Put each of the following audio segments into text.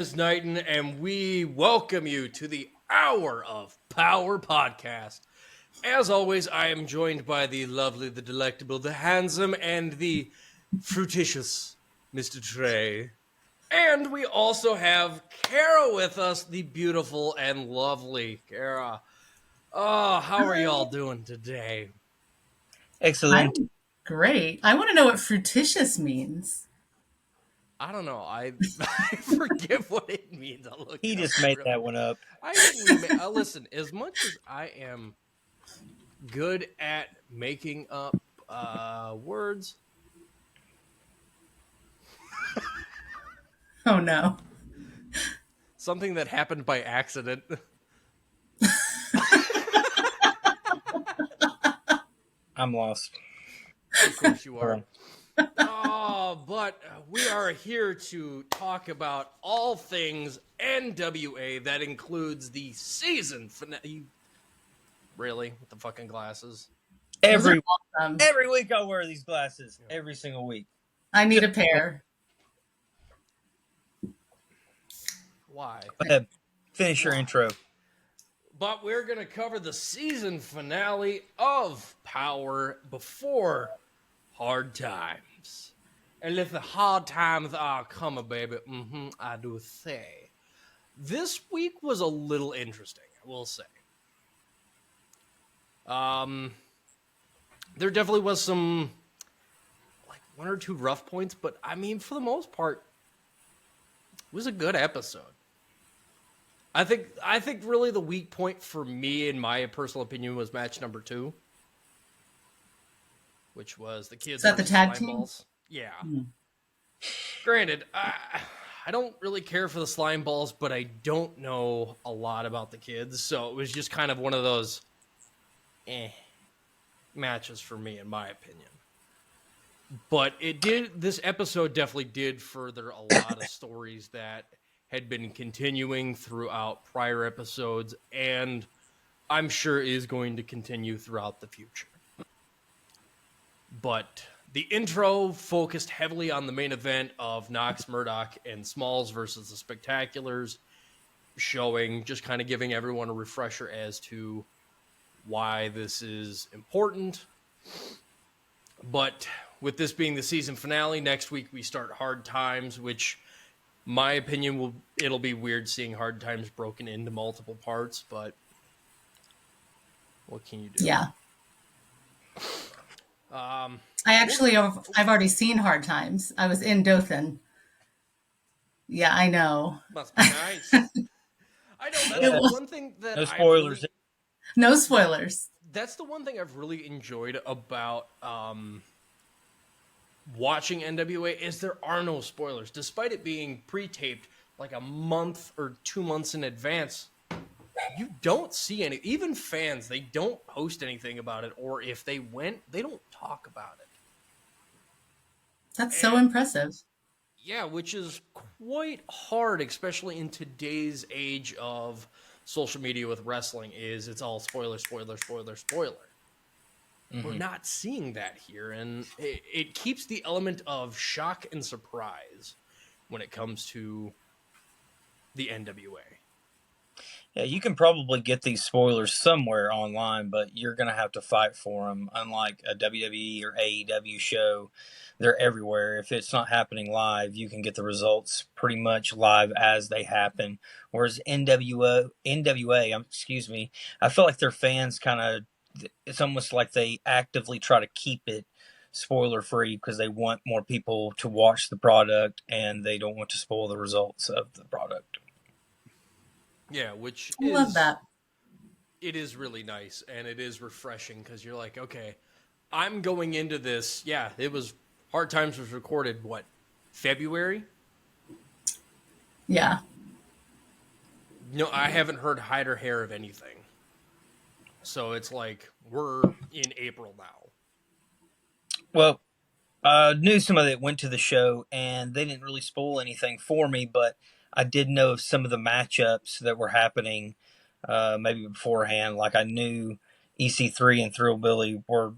is Knighton, and we welcome you to the Hour of Power podcast. As always, I am joined by the lovely, the delectable, the handsome, and the fruititious Mr. Trey. And we also have Kara with us, the beautiful and lovely Kara. Oh, how are y'all doing today? Excellent. I'm great. I want to know what fruititious means. I don't know. I forget what it means. I'll look He it up just made real that quick. one up. I didn't. Listen, as much as I am good at making up words, Oh no. something that happened by accident. I'm lost. Of course you Hold are. on. Oh, but we are here to talk about all things NWA. That includes the season finale. Really? With the fucking glasses? Those are Every awesome. every week I wear these glasses. Every single week. I need a pair. Why? Go ahead. Finish your Why? intro. But we're going to cover the season finale of Power before Hard Times. And if the hard times are coming, baby, I do say. This week was a little interesting, I will say. There definitely was some, like, one or two rough points, but I mean, for the most part, it was a good episode. I think really the weak point for me, in my personal opinion, was match number 2, which was the kids. Is that the versus tag slime team? balls. Yeah. Hmm. Granted, I don't really care for the slime balls, but I don't know a lot about the kids, so it was just kind of one of those matches for me, in my opinion. But this episode definitely did further a lot of stories that had been continuing throughout prior episodes, and I'm sure is going to continue throughout the future. But the intro focused heavily on the main event of Knox, Murdoch, and Smalls versus the Spectaculars, showing, just kind of giving everyone a refresher as to why this is important. But with this being the season finale, next week we start Hard Times, which, my opinion, it'll be weird seeing Hard Times broken into multiple parts, but what can you do? Yeah. I've already seen Hard Times. I was in Dothan. Yeah, I know. Must be nice. I know that's Yeah. the one thing that No spoilers. No spoilers. That's the one thing I've really enjoyed about watching NWA is there are no spoilers. Despite it being pre-taped like a month or 2 months in advance, you don't see any. Even fans, they don't post anything about it, or if they went, they don't talk about it. That's so impressive. Yeah, which is quite hard, especially in today's age of social media with wrestling, is it's all spoiler, spoiler, spoiler, spoiler. Mm-hmm. We're not seeing that here, and it keeps the element of shock and surprise when it comes to the NWA. Yeah, you can probably get these spoilers somewhere online, but you're going to have to fight for them. Unlike a WWE or AEW show, they're everywhere. If it's not happening live, you can get the results pretty much live as they happen. Whereas NWA, I feel like their fans it's almost like they actively try to keep it spoiler free because they want more people to watch the product and they don't want to spoil the results of the product. Yeah, which I love that. It is really nice, and it is refreshing because you're like, okay, I'm going into this. Yeah, it was Hard Times was recorded, what, February? Yeah. No, I haven't heard hide or hair of anything. So it's like we're in April now. Well, knew somebody that went to the show, and they didn't really spoil anything for me, but I did know some of the matchups that were happening maybe beforehand. Like I knew EC3 and Thrillbilly were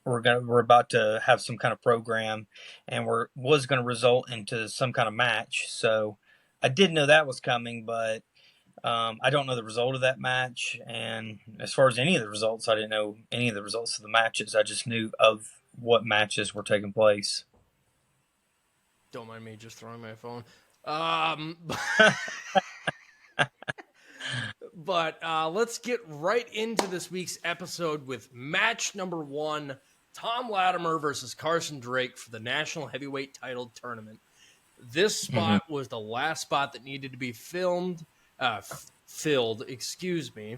about to have some kind of program, and was going to result into some kind of match. So I did know that was coming, but I don't know the result of that match. And as far as any of the results, I didn't know any of the results of the matches. I just knew of what matches were taking place. Don't mind me just throwing my phone. Um, but let's get right into this week's episode with match number 1, Tom Latimer versus Carson Drake for the National Heavyweight Title Tournament. This spot was the last spot that needed to be filled. Excuse me.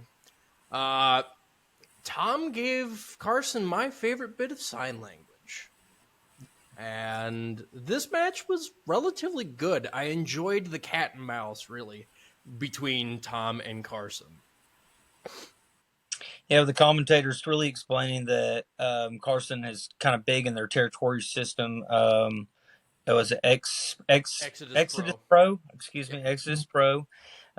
Tom gave Carson my favorite bit of sign language. And this match was relatively good. I enjoyed the cat and mouse, really, between Tom and Carson. Yeah, the commentators really explaining that Carson is kind of big in their territory system. It was Exodus Pro. Excuse me, Exodus Pro.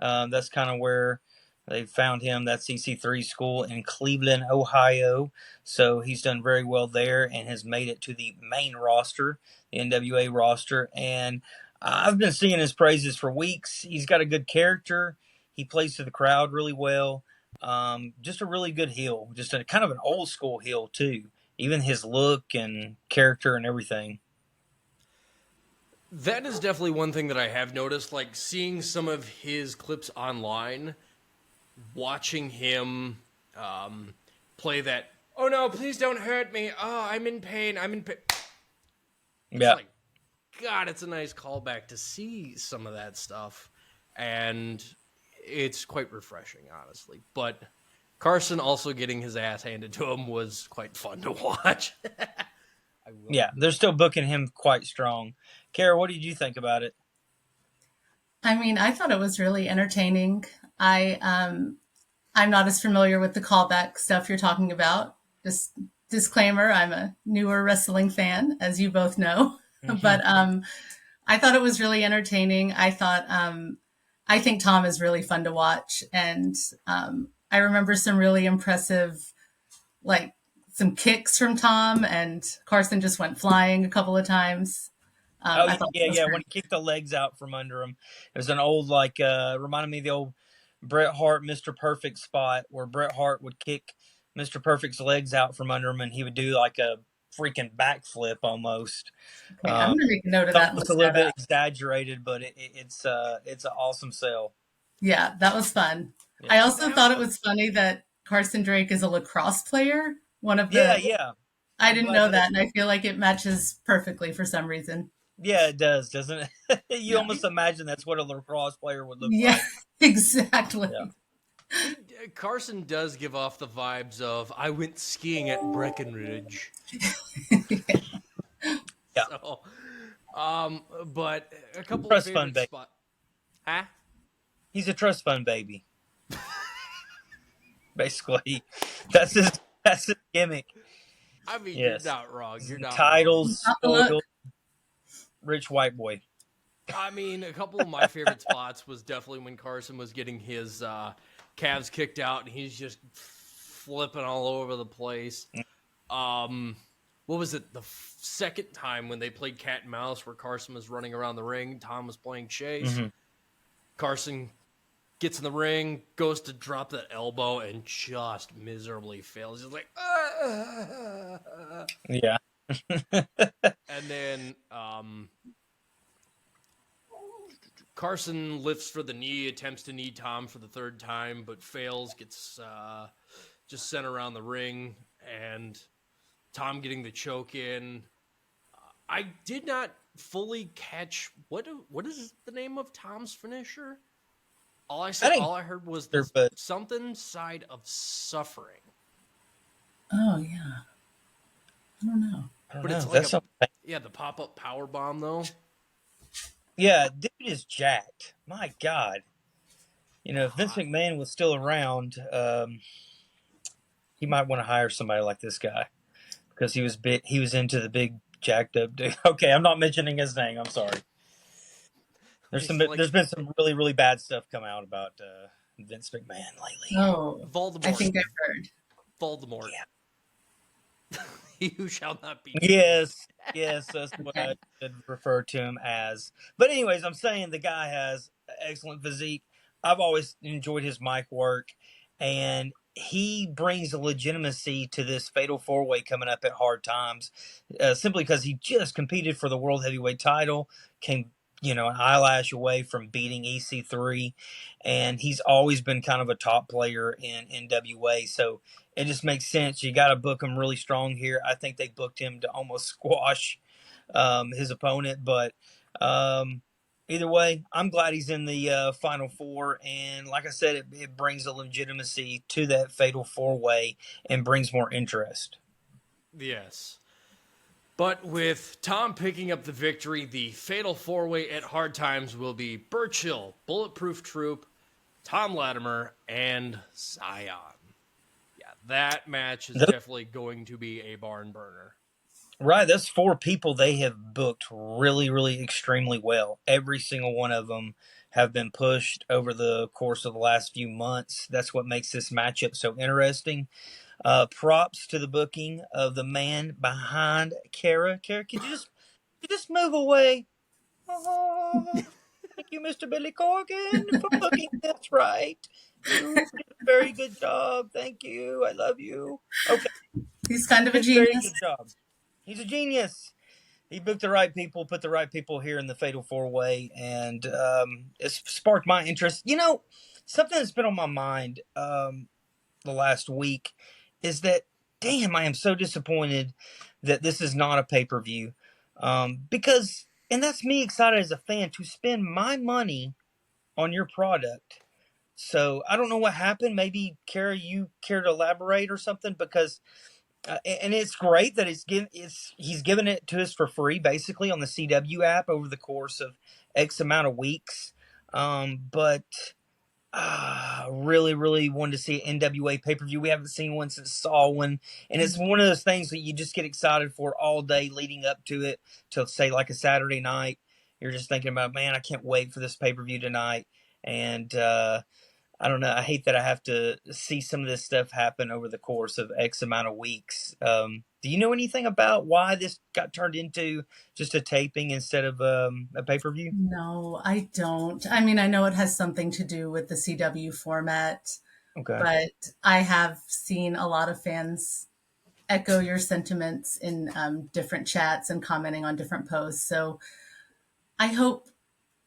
That's kind of where they found him. That's EC3 school in Cleveland, Ohio. So he's done very well there and has made it to the main roster, the NWA roster. And I've been singing his praises for weeks. He's got a good character. He plays to the crowd really well. Just a really good heel. Just a kind of an old school heel too. Even his look and character and everything. That is definitely one thing that I have noticed, like seeing some of his clips online, watching him play that, oh no, please don't hurt me. Oh, I'm in pain. Yeah. Like, God, it's a nice callback to see some of that stuff. And it's quite refreshing, honestly. But Carson also getting his ass handed to him was quite fun to watch. Yeah, they're still booking him quite strong. Kara, what did you think about it? I mean, I thought it was really entertaining. I'm not as familiar with the callback stuff you're talking about. Just disclaimer, I'm a newer wrestling fan, as you both know. But I thought it was really entertaining. I think Tom is really fun to watch. And I remember some really impressive, like some kicks from Tom, and Carson just went flying a couple of times. When he kicked the legs out from under him. It was an old, reminded me of the old Bret Hart Mr. Perfect spot where Bret Hart would kick Mr. Perfect's legs out from under him, and he would do like a freaking backflip almost. Okay, I'm going to make a note of that. It's a little bit exaggerated, but it's an awesome sell. Yeah, that was fun. Yeah. I also thought it was funny that Carson Drake is a lacrosse player. One of the I didn't know that, and I feel like it matches perfectly for some reason. Yeah, it does, doesn't it? You almost imagine that's what a lacrosse player would look like. Exactly. Yeah. Carson does give off the vibes of, I went skiing at Breckenridge. Yeah. So, but a couple trust of fund baby. Huh? He's a trust fund baby. Basically, that's his gimmick. I mean, you're not wrong. You're not titles, spoiled, rich white boy. I mean, a couple of my favorite spots was definitely when Carson was getting his calves kicked out and he's just flipping all over the place. What was it? The second time when they played cat and mouse where Carson was running around the ring, Tom was playing chase. Carson gets in the ring, goes to drop that elbow, and just miserably fails. He's like, yeah. And then Carson lifts for the knee, attempts to knee Tom for the third time, but fails, gets just sent around the ring, and Tom getting the choke in. I did not fully catch what is the name of Tom's finisher? All I heard was something side of suffering. Oh yeah, I don't know. It's like the pop-up power bomb though. Yeah, dude is jacked. My God, if Vince McMahon was still around, he might want to hire somebody like this guy because he was into the big jacked up dude. Okay, I'm not mentioning his name. I'm sorry. There's been some really, really bad stuff come out about Vince McMahon lately. Oh, Voldemort. I think I've heard. Voldemort. Yeah. He who shall not be. Yes, that's what I should refer to him as. But anyways, I'm saying the guy has excellent physique. I've always enjoyed his mic work, and he brings a legitimacy to this fatal four way coming up at Hard Times, simply because he just competed for the world heavyweight title, came an eyelash away from beating EC3, and he's always been kind of a top player in NWA. So it just makes sense. You got to book him really strong here. I think they booked him to almost squash his opponent, but either way, I'm glad he's in the Final Four, and like I said, it brings a legitimacy to that fatal four way and brings more interest. Yes. But with Tom picking up the victory, the fatal four-way at Hard Times will be Burchill, Bulletproof Troop, Tom Latimer, and Zion. Yeah, that match is definitely going to be a barn burner. Right, those four people they have booked really, really extremely well. Every single one of them have been pushed over the course of the last few months. That's what makes this matchup so interesting. Props to the booking of the man behind Kara. Kara, could you just move away? Oh, thank you, Mr. Billy Corgan, for booking this right. You did a very good job. Thank you. I love you. Okay. He's kind of a Very genius. good job. He's a genius. He booked the right people, put the right people here in the Fatal Four Way, and it's sparked my interest. Something that's been on my mind the last week is that, damn, I am so disappointed that this is not a pay-per-view. Because, and that's me excited as a fan to spend my money on your product. So I don't know what happened. Maybe, Kara, you care to elaborate or something? Because, and it's great that he's given it to us for free, basically, on the CW app over the course of X amount of weeks. But really, really wanted to see an NWA pay-per-view. We haven't seen one since Saw one. And it's one of those things that you just get excited for all day leading up to it, till, say, like a Saturday night. You're just thinking about, man, I can't wait for this pay-per-view tonight. And I don't know. I hate that I have to see some of this stuff happen over the course of X amount of weeks. Do you know anything about why this got turned into just a taping instead of a pay-per-view? No, I don't. I mean, I know it has something to do with the CW format, Okay. but I have seen a lot of fans echo your sentiments in different chats and commenting on different posts. So I hope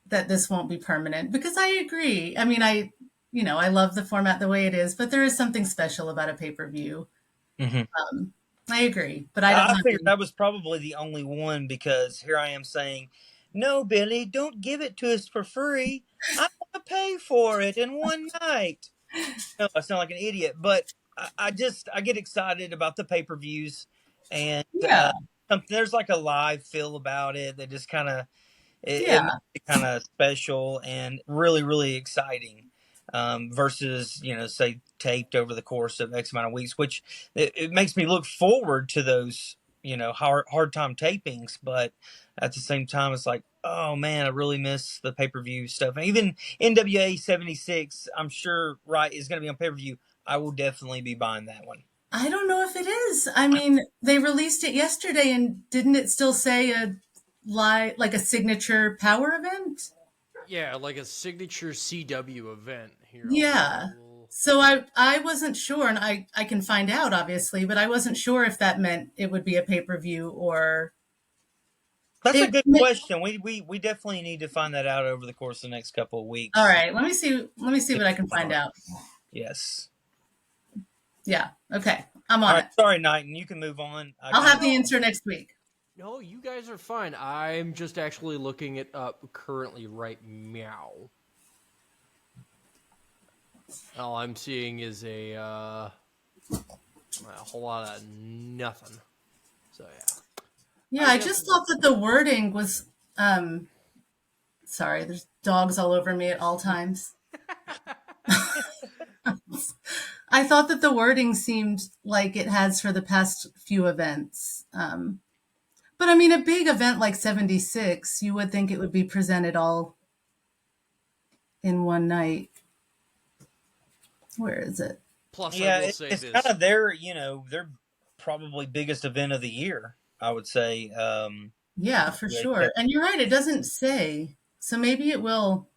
that this won't be permanent, because I agree. I mean, I love the format the way it is, but there is something special about a pay-per-view. Mm-hmm. I agree, but I don't I have figured any. that was probably the only one, because here I am saying, no, Billy, don't give it to us for free. I want to pay for it in one night. No, I sound like an idiot, but I get excited about the pay-per-views, and Yeah, there's like a live feel about it that just kind of it yeah. makes it kind of special and really, really exciting, versus, say, taped over the course of X amount of weeks, which it makes me look forward to those, hard time tapings. But at the same time, it's like, oh man, I really miss the pay-per-view stuff. And even NWA 76, I'm sure, right, is going to be on pay-per-view. I will definitely be buying that one. I don't know if it is. I mean, they released it yesterday, and didn't it still say like a signature power event? Yeah, like a signature CW event here. Yeah. So I wasn't sure, and I can find out, obviously, but I wasn't sure if that meant it would be a pay-per-view or That's a it. good question. We definitely need to find that out over the course of the next couple of weeks. All right, let me see what I can find out. Yes. Yeah. Okay. I'm on it. Sorry, Knighton. You can move on. I'll have the answer next week. No, you guys are fine. I'm just actually looking it up currently right meow. All I'm seeing is a whole lot of nothing. So, yeah. Yeah, I just thought that the wording was sorry, there's dogs all over me at all times. I thought that the wording seemed like it has for the past few events. But I mean, a big event like 76, you would think it would be presented all in one night. Where is it? Plus, Yeah, I will say it's this. kind of their probably biggest event of the year, I would say. Yeah, for sure. And you're right, it doesn't say. So maybe it will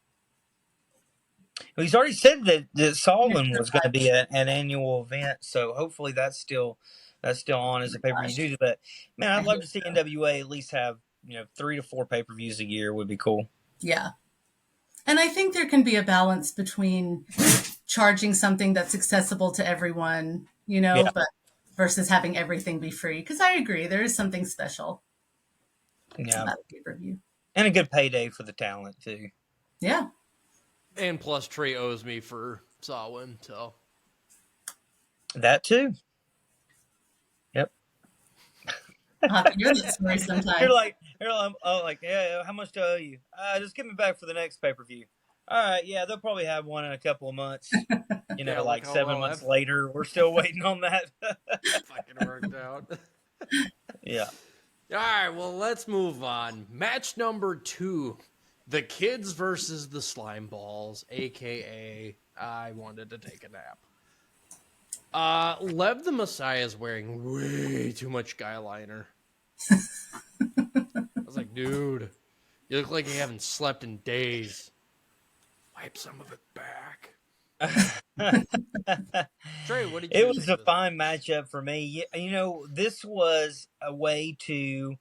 He's already said that Solvin was going to be an annual event, so hopefully that's still on as a pay-per-view too. But man, I'd love to see NWA at least have 3 to 4 pay-per-views a year would be cool. Yeah. And I think there can be a balance between charging something that's accessible to everyone, but versus having everything be free. Because I agree, there is something special about a pay-per-view. And a good payday for the talent too. Yeah. And plus Trey owes me for Sawin, so. That too. Yep. I'll have to hear that story sometime. You're like, yeah, how much do I owe you? Just give me back for the next pay-per-view. All right, yeah, they'll probably have one in a couple of months. Like 7 months later, we're still waiting on that. Fucking worked out. Yeah. All right, well, let's move on. Match number 2. The Kids versus the Slime Balls, a.k.a. I wanted to take a nap. Lev the Messiah is wearing way too much guy liner. I was like, dude, you look like you haven't slept in days. Wipe some of it back. Trey, what did you It was a fine matchup for me. This was a way to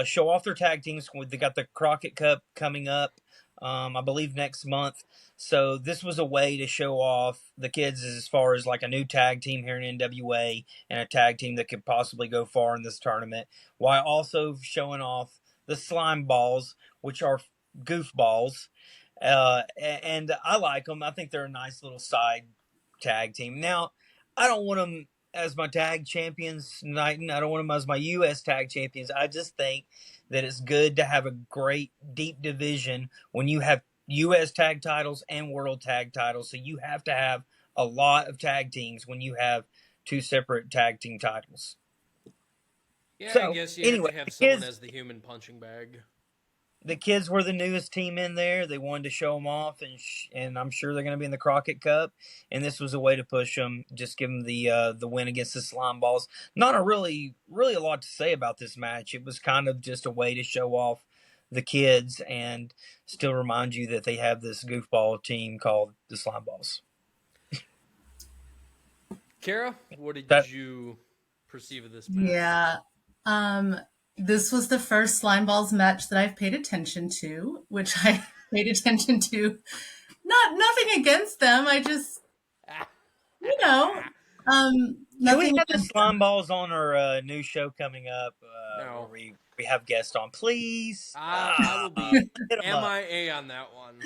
show off their tag teams. They got the Crockett Cup coming up, I believe next month. So this was a way to show off the Kids as far as like a new tag team here in NWA and a tag team that could possibly go far in this tournament, while also showing off the Slime Balls, which are goofballs. And I like them. I think they're a nice little side tag team. Now, I don't want them as my tag champions tonight, and I don't want them as my U.S. tag champions. I just think that it's good to have a great deep division when you have U.S. tag titles and world tag titles. So you have to have a lot of tag teams when you have 2 separate tag team titles. Yeah, so, I guess you have to have someone as the human punching bag. The Kids were the newest team in there. They wanted to show them off, and I'm sure they're going to be in the Crockett Cup. And this was a way to push them, just give them the win against the Slime Balls. Not a really a lot to say about this match. It was kind of just a way to show off the Kids and still remind you that they have this goofball team called the Slime Balls. Kara, what did you perceive of this match? Yeah. This was the first Slime Balls match that I've paid attention to, which I paid attention to. Nothing against them. I just, Do we have the Slime Balls on our new show coming up? No. Where we have guests on, please. I will be MIA on that one.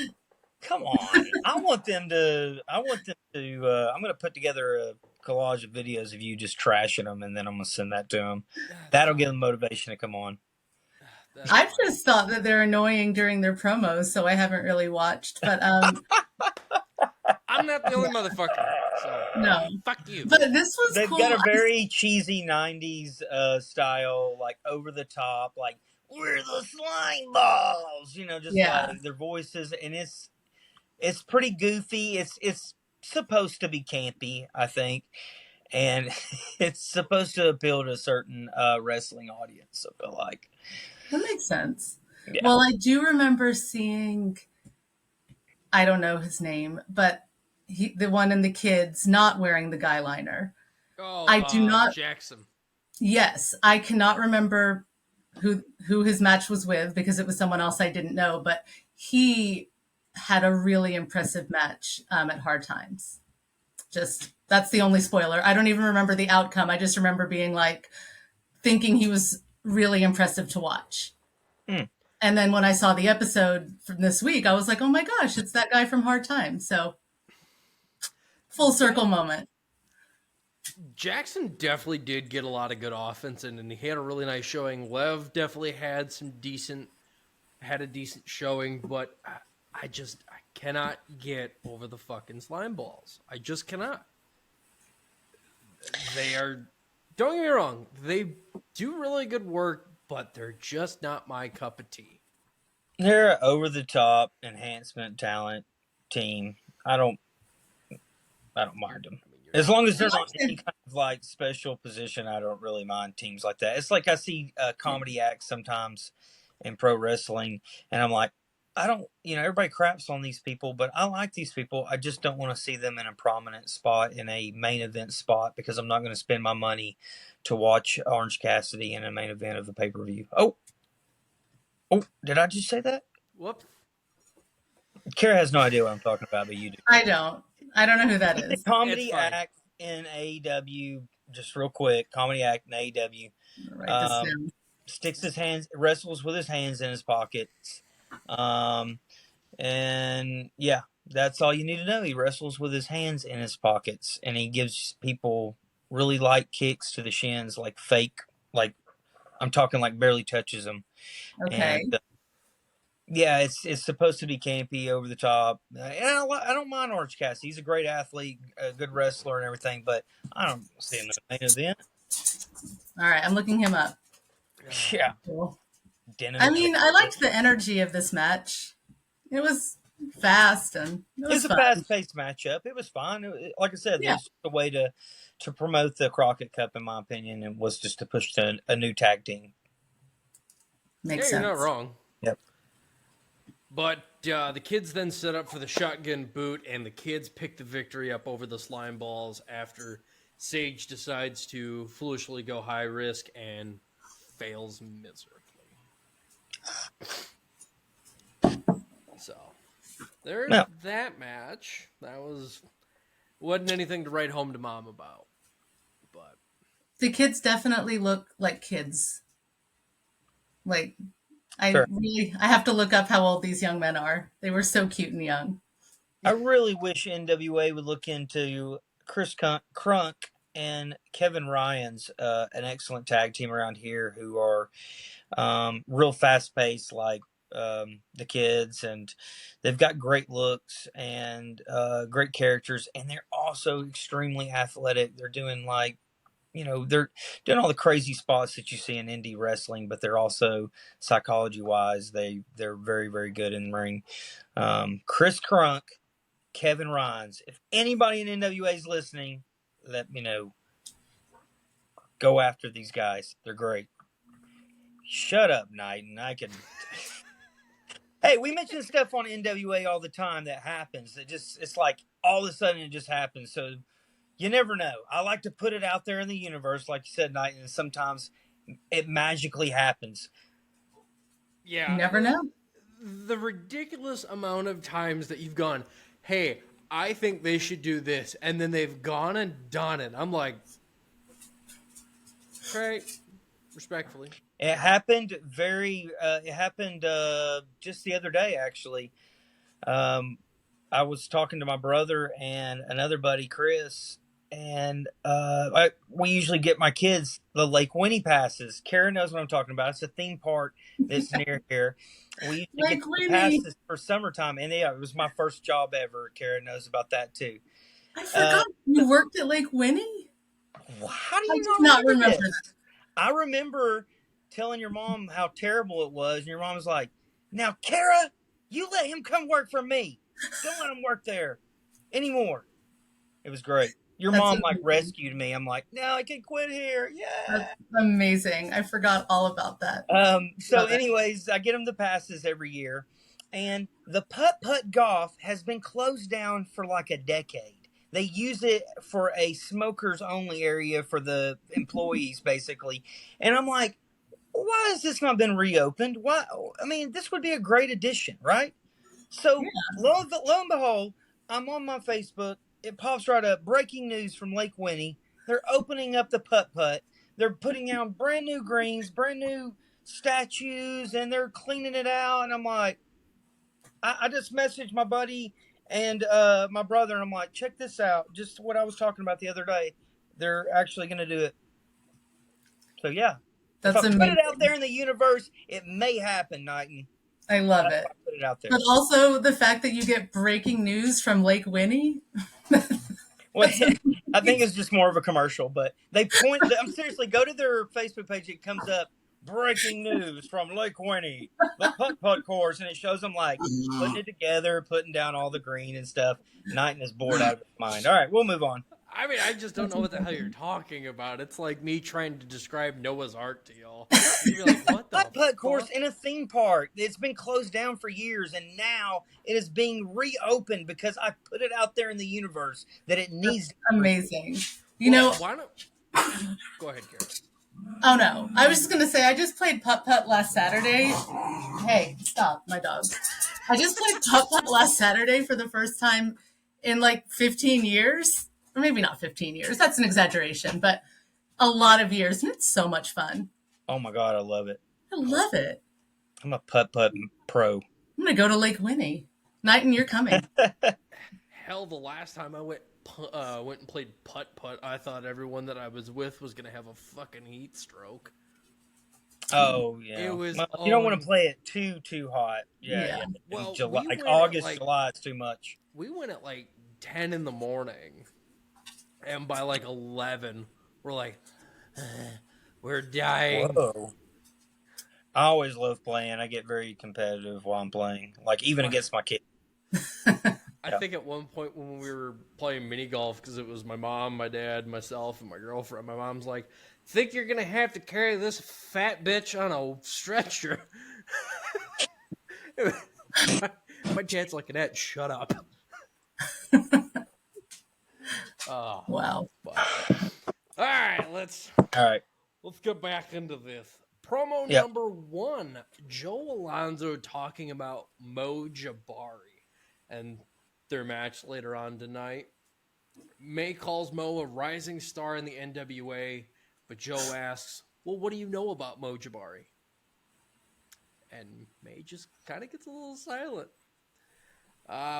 Come on. I want them to. I'm going to put together a collage of videos of you just trashing them, and then I'm going to send that to them. That'll give them motivation to come on. I've just thought that they're annoying during their promos, so I haven't really watched. But I'm not the only motherfucker. So no, fuck you. But this was They've cool. got a very cheesy '90s style, like over the top, like we're the Slime Balls, just like their voices, and it's pretty goofy. It's supposed to be campy, I think, and it's supposed to appeal to a certain wrestling audience. I feel like that makes sense. Yeah. Well, I do remember seeing, I don't know his name, but the one in the Kids not wearing the guy liner. Oh, I do not. Jackson. Yes, I cannot remember who his match was with because it was someone else I didn't know, but he had a really impressive match at Hard Times. That's the only spoiler. I don't even remember the outcome. I just remember being thinking he was really impressive to watch. And then when I saw the episode from this week, I was like, oh my gosh, it's that guy from Hard Times. So full circle moment. Jackson definitely did get a lot of good offense in, and he had a really nice showing. Lev definitely had a decent showing, but I cannot get over the fucking Slime Balls. I just cannot. Don't get me wrong, they do really good work, but they're just not my cup of tea. They're an over-the-top enhancement talent team. I don't mind them. As long as they're not in any kind of special position, I don't really mind teams like that. It's like I see comedy acts sometimes in pro wrestling, and I'm like, I don't, everybody craps on these people, but I like these people. I just don't want to see them in a prominent spot, in a main event spot, because I'm not going to spend my money to watch Orange Cassidy in a main event of the pay-per-view. Oh, did I just say that? Whoops. Kara has no idea what I'm talking about, but you do. I don't know who that He's a is. comedy act in AEW, just real quick, comedy act in AEW. Write this down. Sticks his hands, wrestles with his hands in his pockets. And yeah, that's all you need to know. He wrestles with his hands in his pockets, and he gives people really light kicks to the shins, like fake, like I'm talking like barely touches them. Okay. And yeah, it's supposed to be campy, over the top. And I don't mind Orange Cassidy. He's a great athlete, a good wrestler, and everything. But I don't see him in the main event. All right, I'm looking him up. Yeah. Cool. I mean, I liked the energy of this match. It was fast and it was a fast-paced matchup. It was fun. Like I said, This was a way to promote the Crockett Cup, in my opinion, and was just to push to a new tag team. Makes sense. You're not wrong. Yep. But the kids then set up for the shotgun boot, and the kids pick the victory up over the slime balls after Sage decides to foolishly go high risk and fails miserably. So there's that match. That wasn't anything to write home to mom about. But the kids definitely look like kids. Like I have to look up how old these young men are. They were so cute and young. I really wish NWA would look into Chris Crunk and Kevin Ryan's an excellent tag team around here, who are real fast-paced, like the kids, and they've got great looks and great characters, and they're also extremely athletic. They're doing they're doing all the crazy spots that you see in indie wrestling, but they're also psychology-wise, they're very, very good in the ring. Chris Crunk, Kevin Rhines. If anybody in NWA is listening, let me know. Go after these guys. They're great. Shut up, Knighton. I can. Hey, we mention stuff on NWA all the time that happens. It's like all of a sudden it just happens. So you never know. I like to put it out there in the universe, like you said, Knighton, and sometimes it magically happens. Yeah. You never know. The ridiculous amount of times that you've gone, hey, I think they should do this, and then they've gone and done it. I'm like, right, respectfully. It happened just the other day, actually. I was talking to my brother and another buddy, Chris, and we usually get my kids the Lake Winnie passes. Karen knows what I'm talking about. It's a theme park that's near here. We used to get the passes for summertime, and yeah, it was my first job ever. Karen knows about that too. I forgot you worked at Lake Winnie. How do you not remember that? I remember telling your mom how terrible it was, and your mom was like, "Now, Kara, you let him come work for me. Don't let him work there anymore." It was great. That's mom amazing. Rescued me. I'm like, no, I can quit here. Yeah. That's amazing. I forgot all about that. So anyways, I get them the passes every year, and the putt-putt golf has been closed down for like a decade. They use it for a smokers only area for the employees, basically. And I'm like, why has this not been reopened? Why? I mean, this would be a great addition, right? So lo and behold, I'm on my Facebook. It pops right up. Breaking news from Lake Winnie. They're opening up the putt-putt. They're putting out brand new greens, brand new statues, and they're cleaning it out. And I'm like, I just messaged my buddy and my brother, and I'm like, check this out. Just what I was talking about the other day. They're actually going to do it. So, yeah. That's if I put it out there in the universe, it may happen, Knighton. I love it. Put it out there. But also the fact that you get breaking news from Lake Winnie. Well, I think it's just more of a commercial, but they point. I'm seriously, go to their Facebook page. It comes up, breaking news from Lake Winnie, the putt-putt course, and it shows them like putting it together, putting down all the green and stuff. Knighton is bored out of his mind. All right, we'll move on. I mean, I just don't know what the hell you're talking about. It's like me trying to describe Noah's Ark to y'all. You'd be like, what the Putt-putt course fuck? in a theme park. It's been closed down for years, and now it is being reopened because I put it out there in the universe that it needs to be Amazing. You Well, know, why don't... Go ahead, Kara. oh no. I was just going to say, I just played putt putt last Saturday. Hey, stop, my dog. I just played putt putt last Saturday for the first time in like 15 years. Or maybe not 15 years. That's an exaggeration, but a lot of years. And it's so much fun. Oh my God, I love it. I love it. I'm a putt-putt pro. I'm going to go to Lake Winnie. Night and you're coming. Hell, the last time I went and played putt-putt, I thought everyone that I was with was going to have a fucking heat stroke. Oh yeah. It was Well, you don't want to play it too hot. Yeah, Yeah. yeah. Well, July, we like went at, August, like- July, it's too much. We went at like 10 in the morning, and by like 11, we're like, we're dying. Whoa. I always love playing. I get very competitive while I'm playing, like even against my kid. I think at one point when we were playing mini golf, because it was my mom, my dad, myself, and my girlfriend, my mom's like, think you're going to have to carry this fat bitch on a stretcher. My dad's looking at, shut up. Oh, Wow. fuck. All right, let's get back into this. Promo number 1, Joe Alonzo talking about Mo Jabari and their match later on tonight. May calls Mo a rising star in the NWA, but Joe asks, well, what do you know about Mo Jabari? And May just kind of gets a little silent.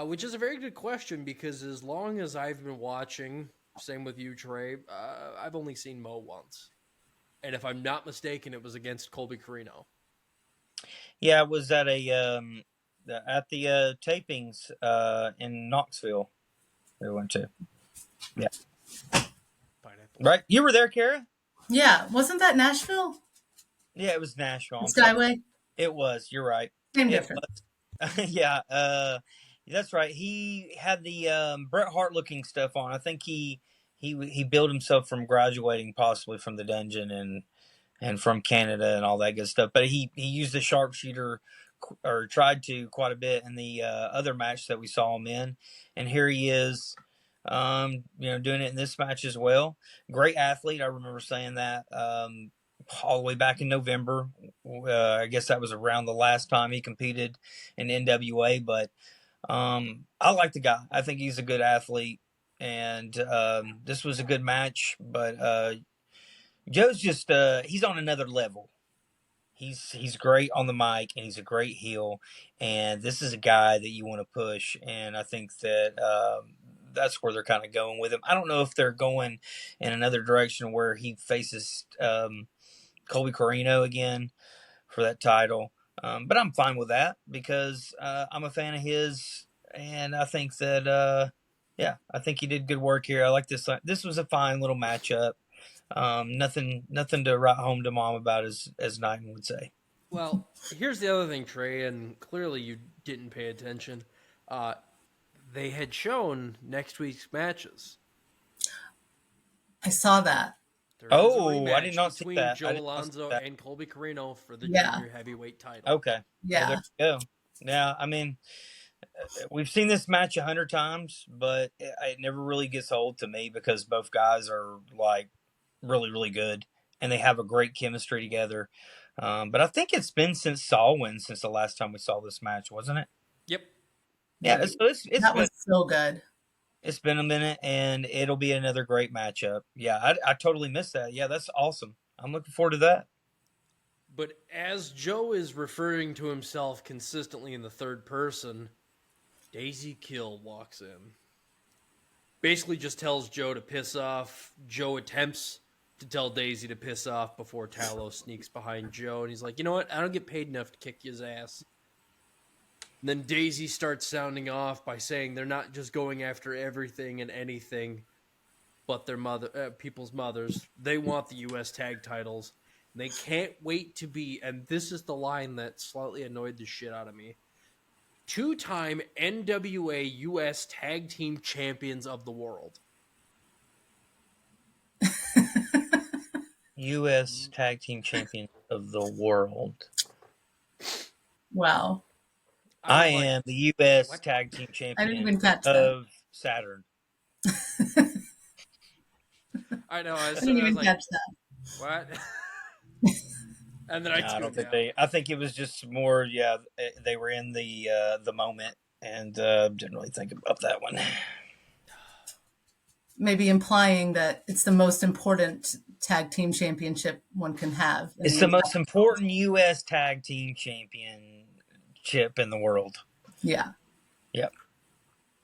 Which is a very good question, because as long as I've been watching, same with you, Trey, I've only seen Mo once. And if I'm not mistaken, it was against Colby Carino. Yeah, it was at the tapings in Knoxville. We went to. Yeah. Pineapple. Right, you were there, Kara. Yeah. Wasn't that Nashville? Yeah, it was Nashville. Skyway? It was. You're right. Same difference. Yeah, that's right. He had the Bret Hart looking stuff on. I think he built himself from graduating possibly from the dungeon and from Canada and all that good stuff. But he used the sharpshooter, or tried to, quite a bit in the other match that we saw him in. And here he is, doing it in this match as well. Great athlete. I remember saying that all the way back in November. I guess that was around the last time he competed in NWA. But I like the guy. I think he's a good athlete. And this was a good match. But Joe's just he's on another level. He's great on the mic, and he's a great heel, and this is a guy that you want to push. And I think that that's where they're kind of going with him. I don't know if they're going in another direction where he faces Colby Carino again for that title, but I'm fine with that because I'm a fan of his, and I think that I think he did good work here. I like this. This was a fine little matchup. Nothing to write home to mom about, as Knighton would say. Well, here's the other thing, Trey, and clearly you didn't pay attention. They had shown next week's matches. I saw that. I did not see between that. Joe Alonzo and Colby Carino for the Yeah. junior heavyweight title. Okay. Yeah. Well, there you go. Now, I mean, we've seen this match 100 times, but it never really gets old to me because both guys are like really, really good, and they have a great chemistry together. But I think it's been since the last time we saw this match, wasn't it? Yep. Yeah, That was so good. It's been a minute, and it'll be another great matchup. Yeah, I totally missed that. Yeah, that's awesome. I'm looking forward to that. But as Joe is referring to himself consistently in the third person, Daisy Kill walks in. Basically just tells Joe to piss off. Joe attempts to tell Daisy to piss off before Talos sneaks behind Joe. And he's like, you know what? I don't get paid enough to kick his ass. And then Daisy starts sounding off by saying they're not just going after everything and anything but their people's mothers. They want the U.S. tag titles. And they can't wait to be, and this is the line that slightly annoyed the shit out of me, 2-time NWA U.S. Tag Team Champions of the World. U.S. Tag Team Champions of the world. Wow. I was like, am the U.S. what? Tag Team I didn't Champion even catch that. of Saturn. I know. I didn't I was even like, catch that. what? And then I No, I don't tuned think out. they. I think it was just more. Yeah, they were in the moment and didn't really think about that one. Maybe implying that it's the most important tag team championship one can have in It's the the Impact most world. important U.S. Tag Team Championship in the world. Yeah. Yep.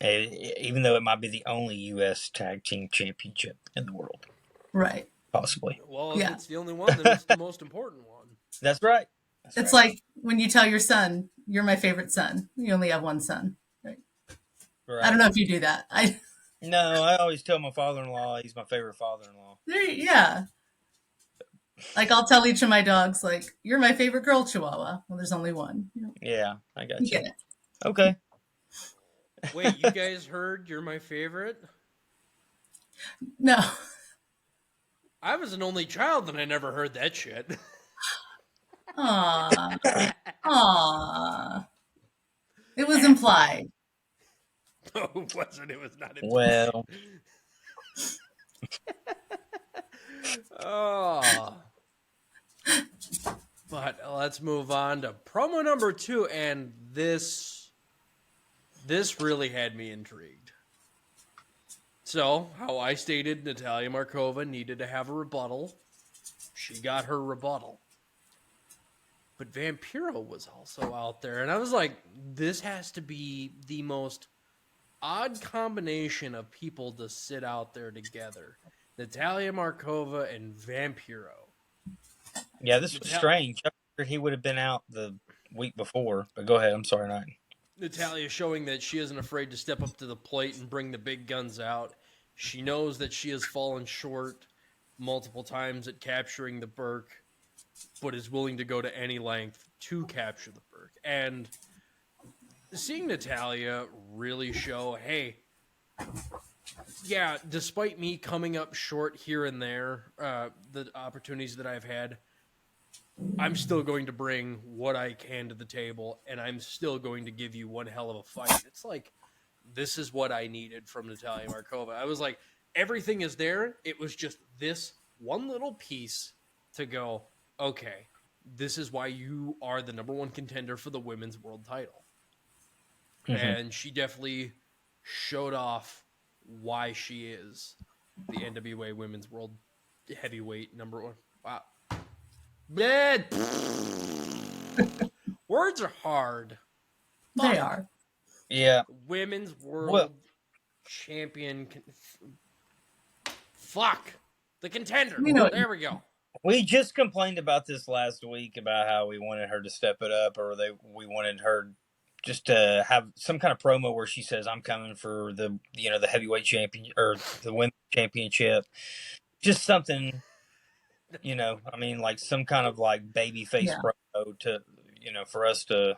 Even though it might be the only U.S. Tag Team Championship in the world, Right. possibly. Well, if Yeah. it's the only one, then it's the most important one. That's right. That's It's right. like when you tell your son, "You're my favorite son." You only have one son. Right. Right. I don't know if you do that. No, I always tell my father-in-law he's my favorite father-in-law. Yeah. Like I'll tell each of my dogs, like, "You're my favorite girl Chihuahua." Well, there's only one. Yeah, I got You you. get it. Okay. Wait, you guys heard You're My Favorite? No. I was an only child and I never heard that shit. Aw. Aw. It was implied. No, it wasn't. It was not implied. Well, Oh. But let's move on to promo number 2, and this really had me intrigued. So, how I stated, Natalia Markova needed to have a rebuttal. She got her rebuttal. But Vampiro was also out there, and I was like, this has to be the most odd combination of people to sit out there together. Natalia Markova and Vampiro. yeah, this was strange. I figured he would have been out the week before, but go ahead. I'm sorry, not. Natalia showing that she isn't afraid to step up to the plate and bring the big guns out. She knows that she has fallen short multiple times at capturing the Burke, but is willing to go to any length to capture the Burke. And seeing Natalia really show, hey, yeah, despite me coming up short here and there, the opportunities that I've had, I'm still going to bring what I can to the table, and I'm still going to give you one hell of a fight. It's like, this is what I needed from Natalia Markova. I was like, everything is there. It was just this one little piece to go, okay, this is why you are the number one contender for the women's world title. Mm-hmm. And she definitely showed off why she is the NWA women's world heavyweight number one. Wow. Words are hard. They are. Yeah. Women's world champion. Fuck. The contender. There we go. We just complained about this last week about how we wanted her to step it up, or we wanted her just to have some kind of promo where she says, "I'm coming for the heavyweight champion or the women's championship." Just something, I mean, like some kind of like babyface promo to, for us to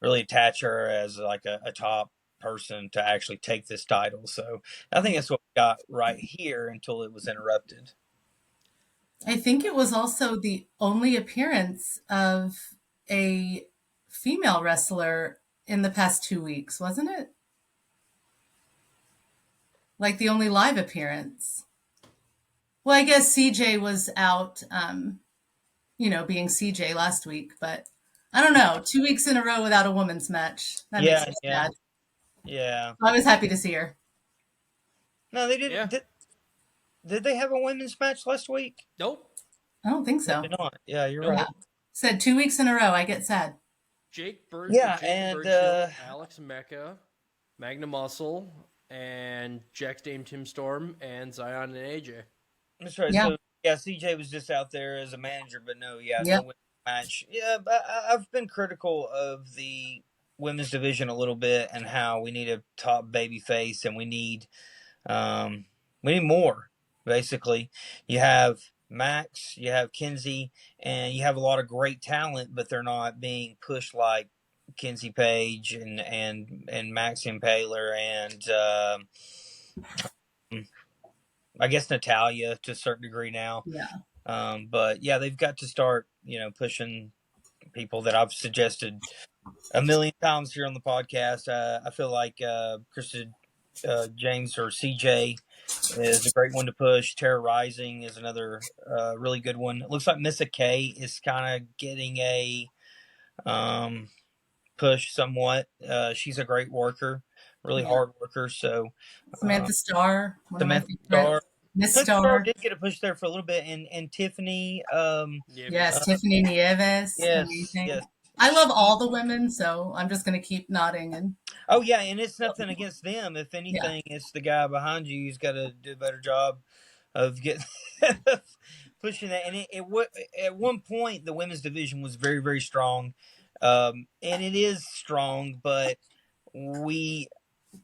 really attach her as like a top person to actually take this title. So I think that's what we got right here until it was interrupted. I think it was also the only appearance of a female wrestler in the past 2 weeks, wasn't it? Like the only live appearance. Well, I guess CJ was out, being CJ last week, but I don't know. 2 weeks in a row without a women's match. That makes me sad. Yeah. I was happy to see her. No, they didn't. Yeah. Did they have a women's match last week? Nope. I don't think so. Maybe not. Yeah, you're right. Said 2 weeks in a row. I get sad. Jake Birdshield, Alex Mecca, Magna Muscle, and Jack's Dame Tim Storm, and Zion and AJ. That's right. Yeah. So, CJ was just out there as a manager, but no women's match. Yeah, but I've been critical of the women's division a little bit and how we need a top baby face and we need more. Basically, you have Max, you have Kinsey, and you have a lot of great talent, but they're not being pushed like Kinsey Page and Max Impaler and I guess Natalia to a certain degree now. Yeah. But yeah, they've got to start, pushing people that I've suggested a million times here on the podcast. I feel like Krista James or CJ is a great one to push. Terra Rising is another really good one. It looks like Missa K is kind of getting a push somewhat. She's a great worker, really Yeah. hard worker. So Samantha Starr, one of my Samantha Starr. favorites. Miss Samantha Starr Starr. did get a push there for a little bit, and Tiffany. Yes, Nieves. Tiffany Nieves, Yes, amazing. yes. I love all the women, so I'm just going to keep nodding and Oh yeah, and it's nothing against them. If yeah, anything, it's the guy behind you who's got to do a better job of getting pushing that. And at one point, the women's division was very, very strong, and it is strong, but we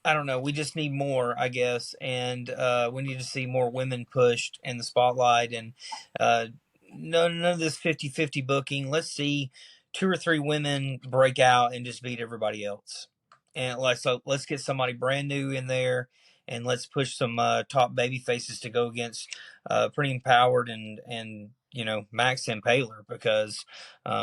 I don't know. We just need more, I guess, and we need to see more women pushed in the spotlight, and uh, none of this 50-50 booking. Let's see 2 or 3 women break out and just beat everybody else, and let's get somebody brand new in there, and let's push some top baby faces to go against Pretty Empowered and Max and Paler, because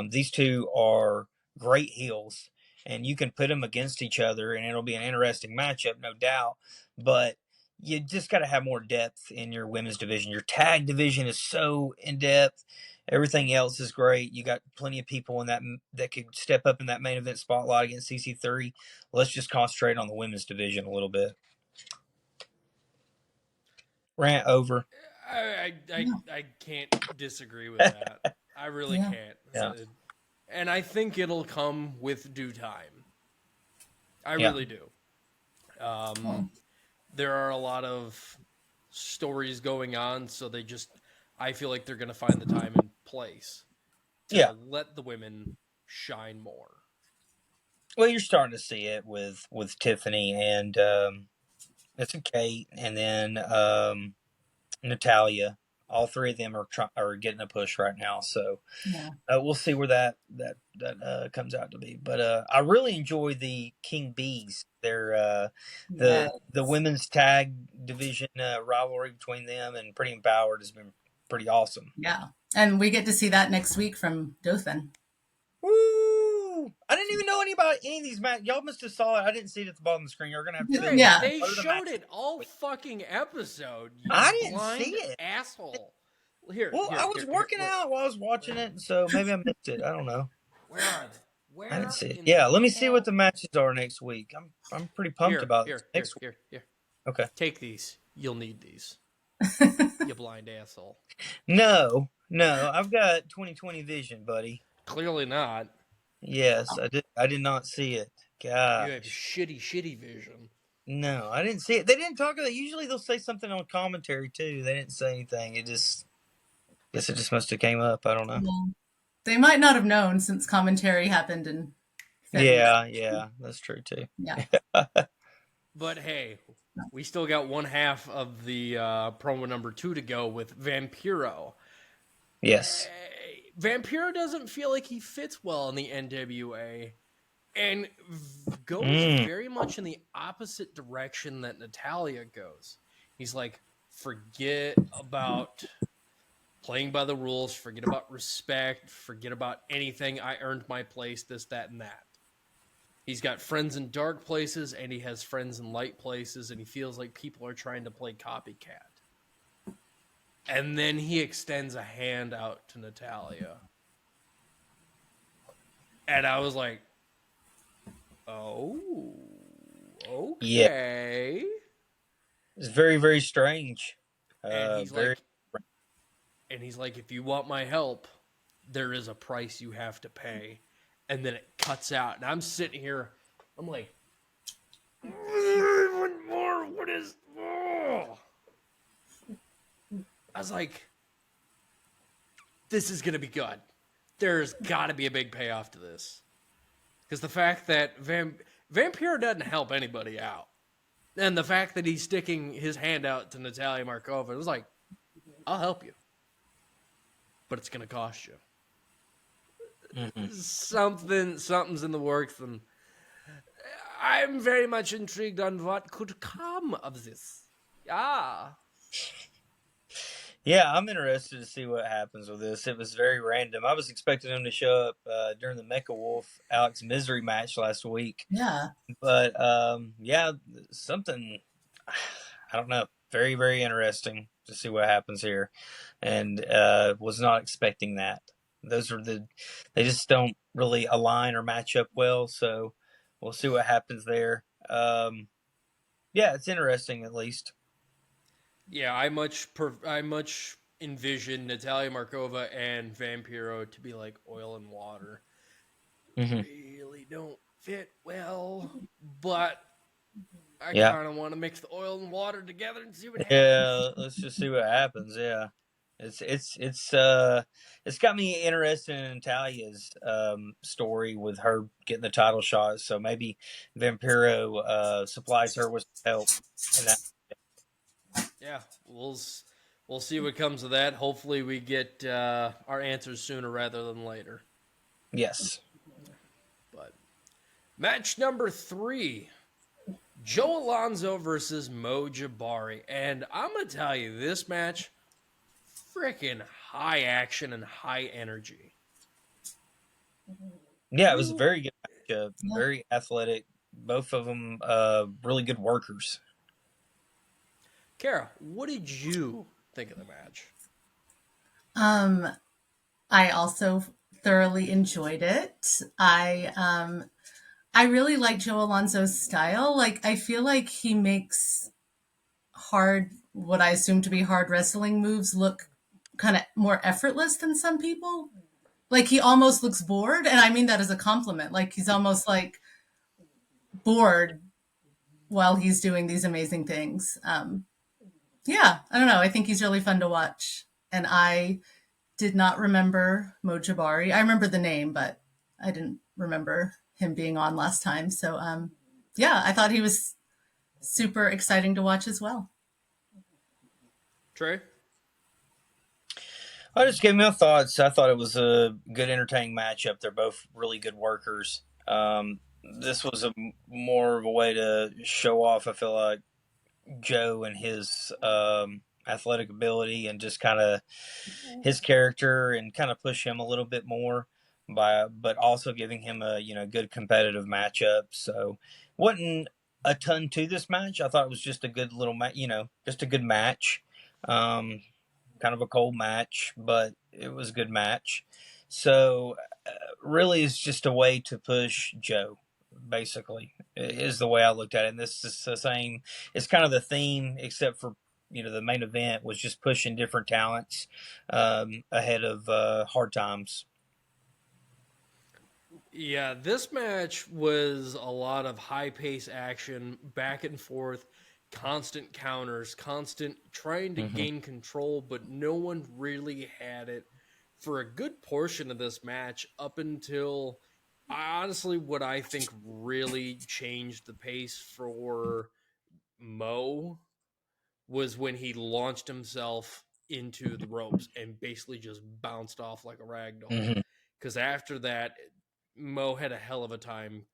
these two are great heels, and you can put them against each other, and it'll be an interesting matchup, no doubt. But you just got to have more depth in your women's division. Your tag division is so in depth. Everything else is great. You got plenty of people in that could step up in that main event spotlight against CC3. Let's just concentrate on the women's division a little bit. Rant over. I can't disagree with that. I really Yeah. can't. Yeah. And I think it'll come with due time. I Yeah. really do. There are a lot of stories going on, so I feel like they're going to find the time and place to let the women shine more. Well, you're starting to see it with Tiffany and it's Kate, and then Natalia. All 3 of them are getting a push right now, so yeah. we'll see where that comes out to be. But I really enjoy the King Bees. They're the women's tag division rivalry between them and Pretty Empowered has been pretty awesome. Yeah. And we get to see that next week from Dothan. Woo! I didn't even know any of these matches. Y'all must have saw it. I didn't see it at the bottom of the screen. You're gonna have to. Yeah. They showed it all fucking episode. I didn't see it. Asshole. I was working out while I was watching it, so maybe I missed it. I don't know. Where are they? I didn't see it. Yeah, let me see what the matches are next week. I'm pretty pumped about it. Next week. Here. Okay. Take these. You'll need these. You blind asshole. No, I've got 20/20 vision, buddy. Clearly not. Yes, I did not see it. God, you have shitty vision. No, I didn't see it. They didn't talk about it. Usually they'll say something on commentary too. They didn't say anything. Guess it just must have came up. I don't know. Well, they might not have known since commentary happened in February. Yeah, that's true too. Yeah. But hey, we still got one half of the promo number 2 to go with Vampiro. Yes. Vampiro doesn't feel like he fits well in the NWA and goes very much in the opposite direction that Natalia goes. He's like, forget about playing by the rules, forget about respect, forget about anything. I earned my place, this, that, and that. He's got friends in dark places and he has friends in light places, and he feels like people are trying to play copycat. And then he extends a hand out to Natalia. And I was like, oh, okay. Yeah. It's very, very strange. And he's like, if you want my help, there is a price you have to pay. And then it cuts out. And I'm sitting here, I'm like, what more? What is... Oh. I was like, this is going to be good. There's got to be a big payoff to this. Because the fact that Vampiro doesn't help anybody out. And the fact that he's sticking his hand out to Natalia Markova, it was like, I'll help you. But it's going to cost you. Mm-hmm. Something's in the works. And I'm very much intrigued on what could come of this. Yeah. Yeah, I'm interested to see what happens with this. It was very random. I was expecting him to show up during the Mecha Wolf Alex Misery match last week, Yeah. but yeah, something I don't know. Very very interesting to see what happens here, and was not expecting that. Those are they just don't really align or match up well. So we'll see what happens there. Yeah, it's interesting at least. Yeah, I much envision Natalia Markova and Vampiro to be like oil and water. Hmm. Really don't fit well, but I Yeah. kind of want to mix the oil and water together and see what happens. Yeah, let's just see what happens. Yeah. It's got me interested in Natalia's story with her getting the title shot. So maybe Vampiro supplies her with help in that. Yeah, we'll see what comes of that. Hopefully, we get our answers sooner rather than later. Yes. But match number 3, Joe Alonzo versus Mo Jabari, and I'm gonna tell you, this match, freaking high action and high energy. Yeah, it was a You, very good matchup, Yeah. very athletic. Both of them really good workers. Kara, what did you think of the match? Um, I also thoroughly enjoyed it. I really like Joe Alonso's style. Like I feel like he makes hard what I assume to be hard wrestling moves look kind of more effortless than some people. Like he almost looks bored, and I mean that as a compliment. Like he's almost like bored while he's doing these amazing things. Yeah, I don't know. I think he's really fun to watch, and I did not remember Mojabari. I remember the name, but I didn't remember him being on last time. So, yeah, I thought he was super exciting to watch as well. Trey? I just gave my thoughts. I thought it was a good, entertaining matchup. They're both really good workers. This was more of a way to show off, I feel like, Joe and his athletic ability and just kind of his character and kind of push him a little bit more but also giving him a good competitive matchup. So wasn't a ton to this match. I thought it was just a good little just a good match. Um, Kind of a cold match, but it was a good match. So really, it's just a way to push Joe. Basically, is the way I looked at it. And this is the same. It's kind of the theme, except for the main event was just pushing different talents ahead of Hard Times. Yeah, this match was a lot of high pace action, back and forth, constant counters, constant trying to Hmm. gain control, but no one really had it for a good portion of this match up until honestly what I think really changed the pace for Mo was when he launched himself into the ropes and basically just bounced off like a rag doll. Hmm. Because after that, Mo had a hell of a time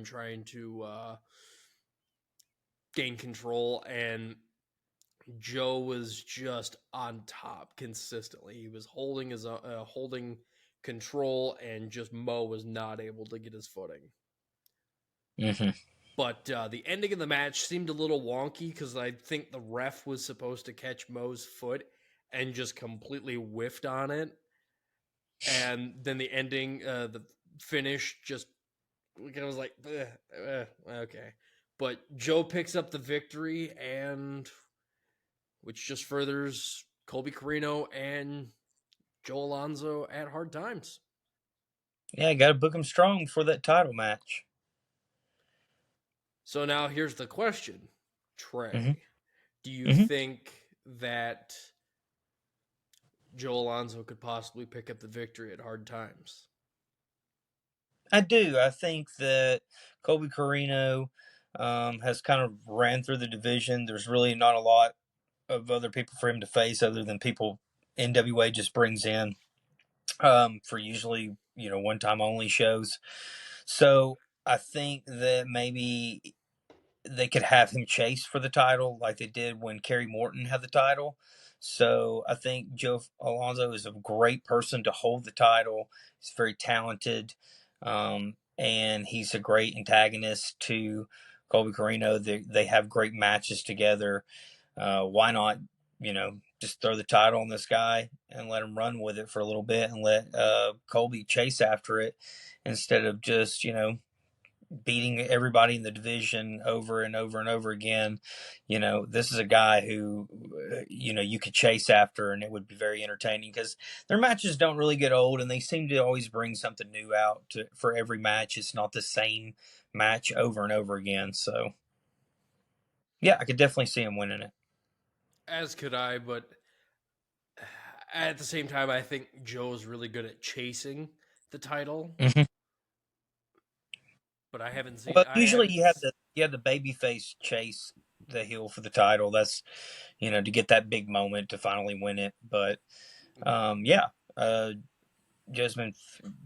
trying to gain control, and Joe was just on top consistently. He was holding control, and just Mo was not able to get his footing. Hmm. But the ending of the match seemed a little wonky because I think the ref was supposed to catch Mo's foot and just completely whiffed on it. And then the ending, the finish, just I was like, okay. But Joe picks up the victory, and which just furthers Colby Carino and Joe Alonzo at Hard Times. Yeah, got to book him strong for that title match. So now here's the question, Hmm. Trey. Do you Hmm. think that Joe Alonzo could possibly pick up the victory at Hard Times? I do. I think that Colby Carino has kind of ran through the division. There's really not a lot of other people for him to face other than people NWA just brings in for usually one time only shows. So I think that maybe they could have him chase for the title like they did when Kerry Morton had the title. So I think Joe Alonzo is a great person to hold the title. He's very talented, and he's a great antagonist to Colby Corino. They have great matches together. Why not, just throw the title on this guy and let him run with it for a little bit and let Colby chase after it instead of just, beating everybody in the division over and over and over again. This is a guy who, you could chase after, and it would be very entertaining because their matches don't really get old, and they seem to always bring something new out for every match. It's not the same match over and over again. So, yeah, I could definitely see him winning it. As could I, but at the same time, I think Joe's really good at chasing the title. Mm-hmm. But I haven't seen. Well, usually you have the babyface chase the heel for the title. That's to get that big moment to finally win it. But Joe's been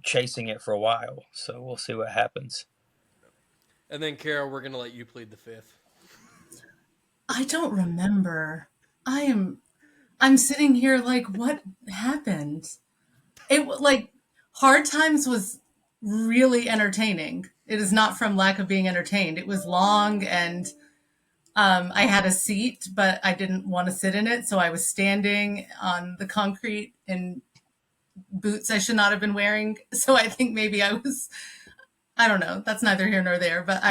chasing it for a while, so we'll see what happens. And then, Carol, we're gonna let you plead the fifth. I don't remember. I'm sitting here like, what happened? Hard Times was really entertaining. It is not from lack of being entertained. It was long, and I had a seat, but I didn't want to sit in it, so I was standing on the concrete in boots I should not have been wearing. So I think maybe I don't know. That's neither here nor there, but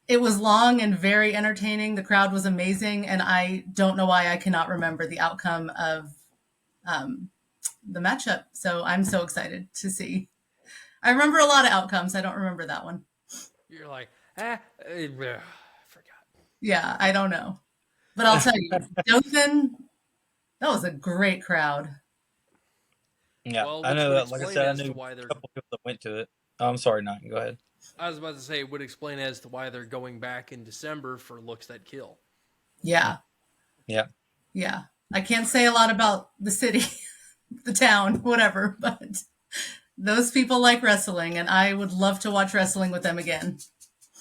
it was long and very entertaining. The crowd was amazing, and I don't know why I cannot remember the outcome of the matchup. So I'm so excited to see. I remember a lot of outcomes. I don't remember that one. You're like, I forgot. Yeah, I don't know. But I'll tell you, Dothan, that was a great crowd. Yeah, well, I know. Like I said, I knew a couple people that went to it. Oh, I'm sorry, Nine. Go ahead. I was about to say it would explain as to why they're going back in December for Looks That Kill. Yeah. Yeah. Yeah. I can't say a lot about the city, the town, whatever, but those people like wrestling, and I would love to watch wrestling with them again.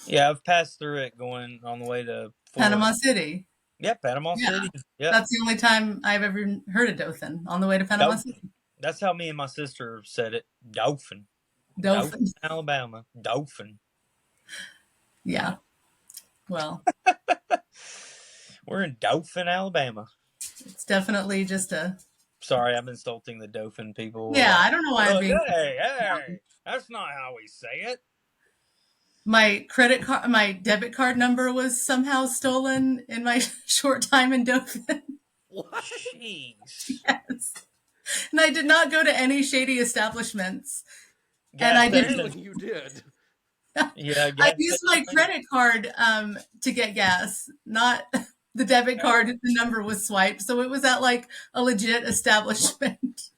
Yeah, I've passed through it going on the way to Panama City. Yeah, Panama City. Yeah. That's the only time I've ever heard of Dothan, on the way to Panama City. That's how me and my sister said it. Dothan, Alabama. Dothan. Yeah. Well. We're in Dothan, Alabama. It's definitely just a... Sorry, I'm insulting the Dothan people. Yeah, I don't know why I'm being... Hey, that's not how we say it. My debit card number was somehow stolen in my short time in Dothan. What? Jeez. Yes. And I did not go to any shady establishments. Gas and I didn't. You did. Yeah, I used my credit card to get gas, not the debit card. The number was swiped, so it was at like a legit establishment.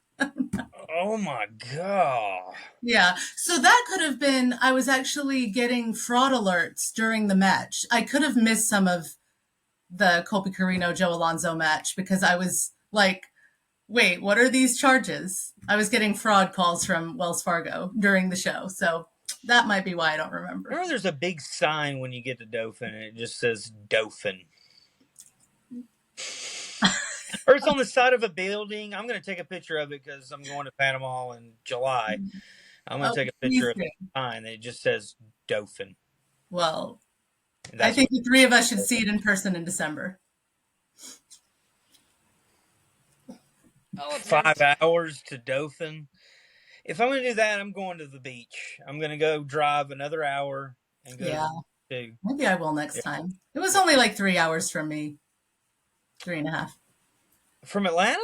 Oh my god. Yeah, so that could have been, I was actually getting fraud alerts during the match. I could have missed some of the Colby Corino Joe Alonzo match because I was like, wait, what are these charges? I was getting fraud calls from Wells Fargo during the show, so that might be why I don't remember. Remember, there's a big sign when you get to Dothan, and it just says Dothan. Or it's on the side of a building. I'm going to take a picture of it because I'm going to Panama in July. I'm going to take a picture of the sign. It just says Dothan. Well, I think the three of us should see it in person in December. 5 hours to Dothan. If I'm going to do that, I'm going to the beach. I'm going to go drive another hour and go to... Maybe I will next time. It was only like 3 hours from me. 3.5. From Atlanta?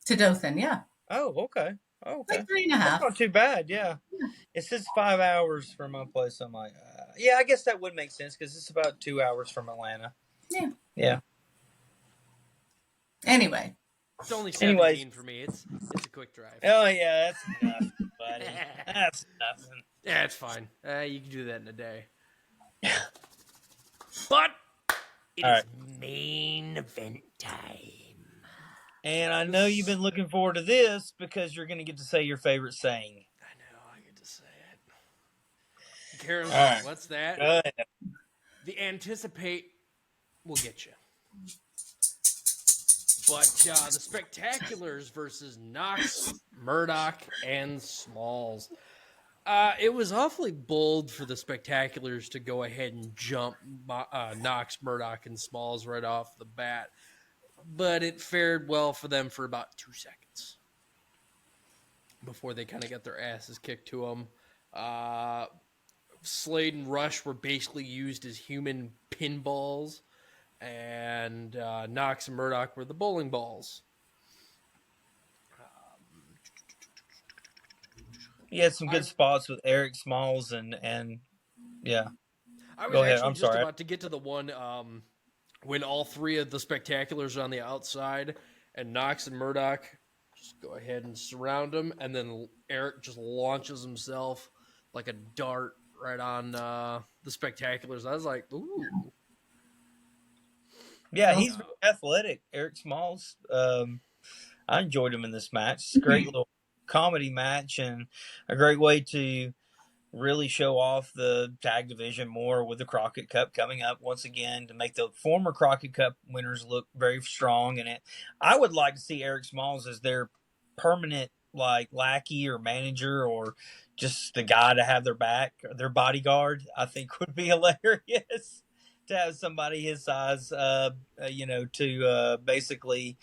To Dothan, yeah. Oh, okay. Okay. Like 3.5. That's not too bad, yeah. It says 5 hours from my place. I'm like, yeah, I guess that would make sense because it's about 2 hours from Atlanta. Yeah. Yeah. Anyway. It's only 17 for me. It's a quick drive. Oh, yeah, that's nothing, buddy. That's nothing. Yeah, it's fine. You can do that in a day. But it is main event time. And I know you've been looking forward to this because you're going to get to say your favorite saying. I know, I get to say it. Karen, what's that? Go ahead. The anticipate will get you. But the Spectaculars versus Knox, Murdoch, and Smalls. It was awfully bold for the Spectaculars to go ahead and jump Knox, Murdoch, and Smalls right off the bat. But it fared well for them for about 2 seconds before they kind of got their asses kicked to them. Slade and Rush were basically used as human pinballs, and Knox and Murdoch were the bowling balls. He had some good spots with Eric Smalls and yeah. I was Go ahead. actually I'm just sorry. about to get to the one when all three of the Spectaculars are on the outside, and Knox and Murdoch just go ahead and surround him, and then Eric just launches himself like a dart right on the Spectaculars. I was like, ooh. Yeah, he's very athletic. Eric Smalls. I enjoyed him in this match. It's a great little comedy match and a great way to really show off the tag division more with the Crockett Cup coming up once again to make the former Crockett Cup winners look very strong in it. I would like to see Eric Smalls as their permanent like lackey or manager or just the guy to have their back, their bodyguard. I think would be hilarious to have somebody his size, to basically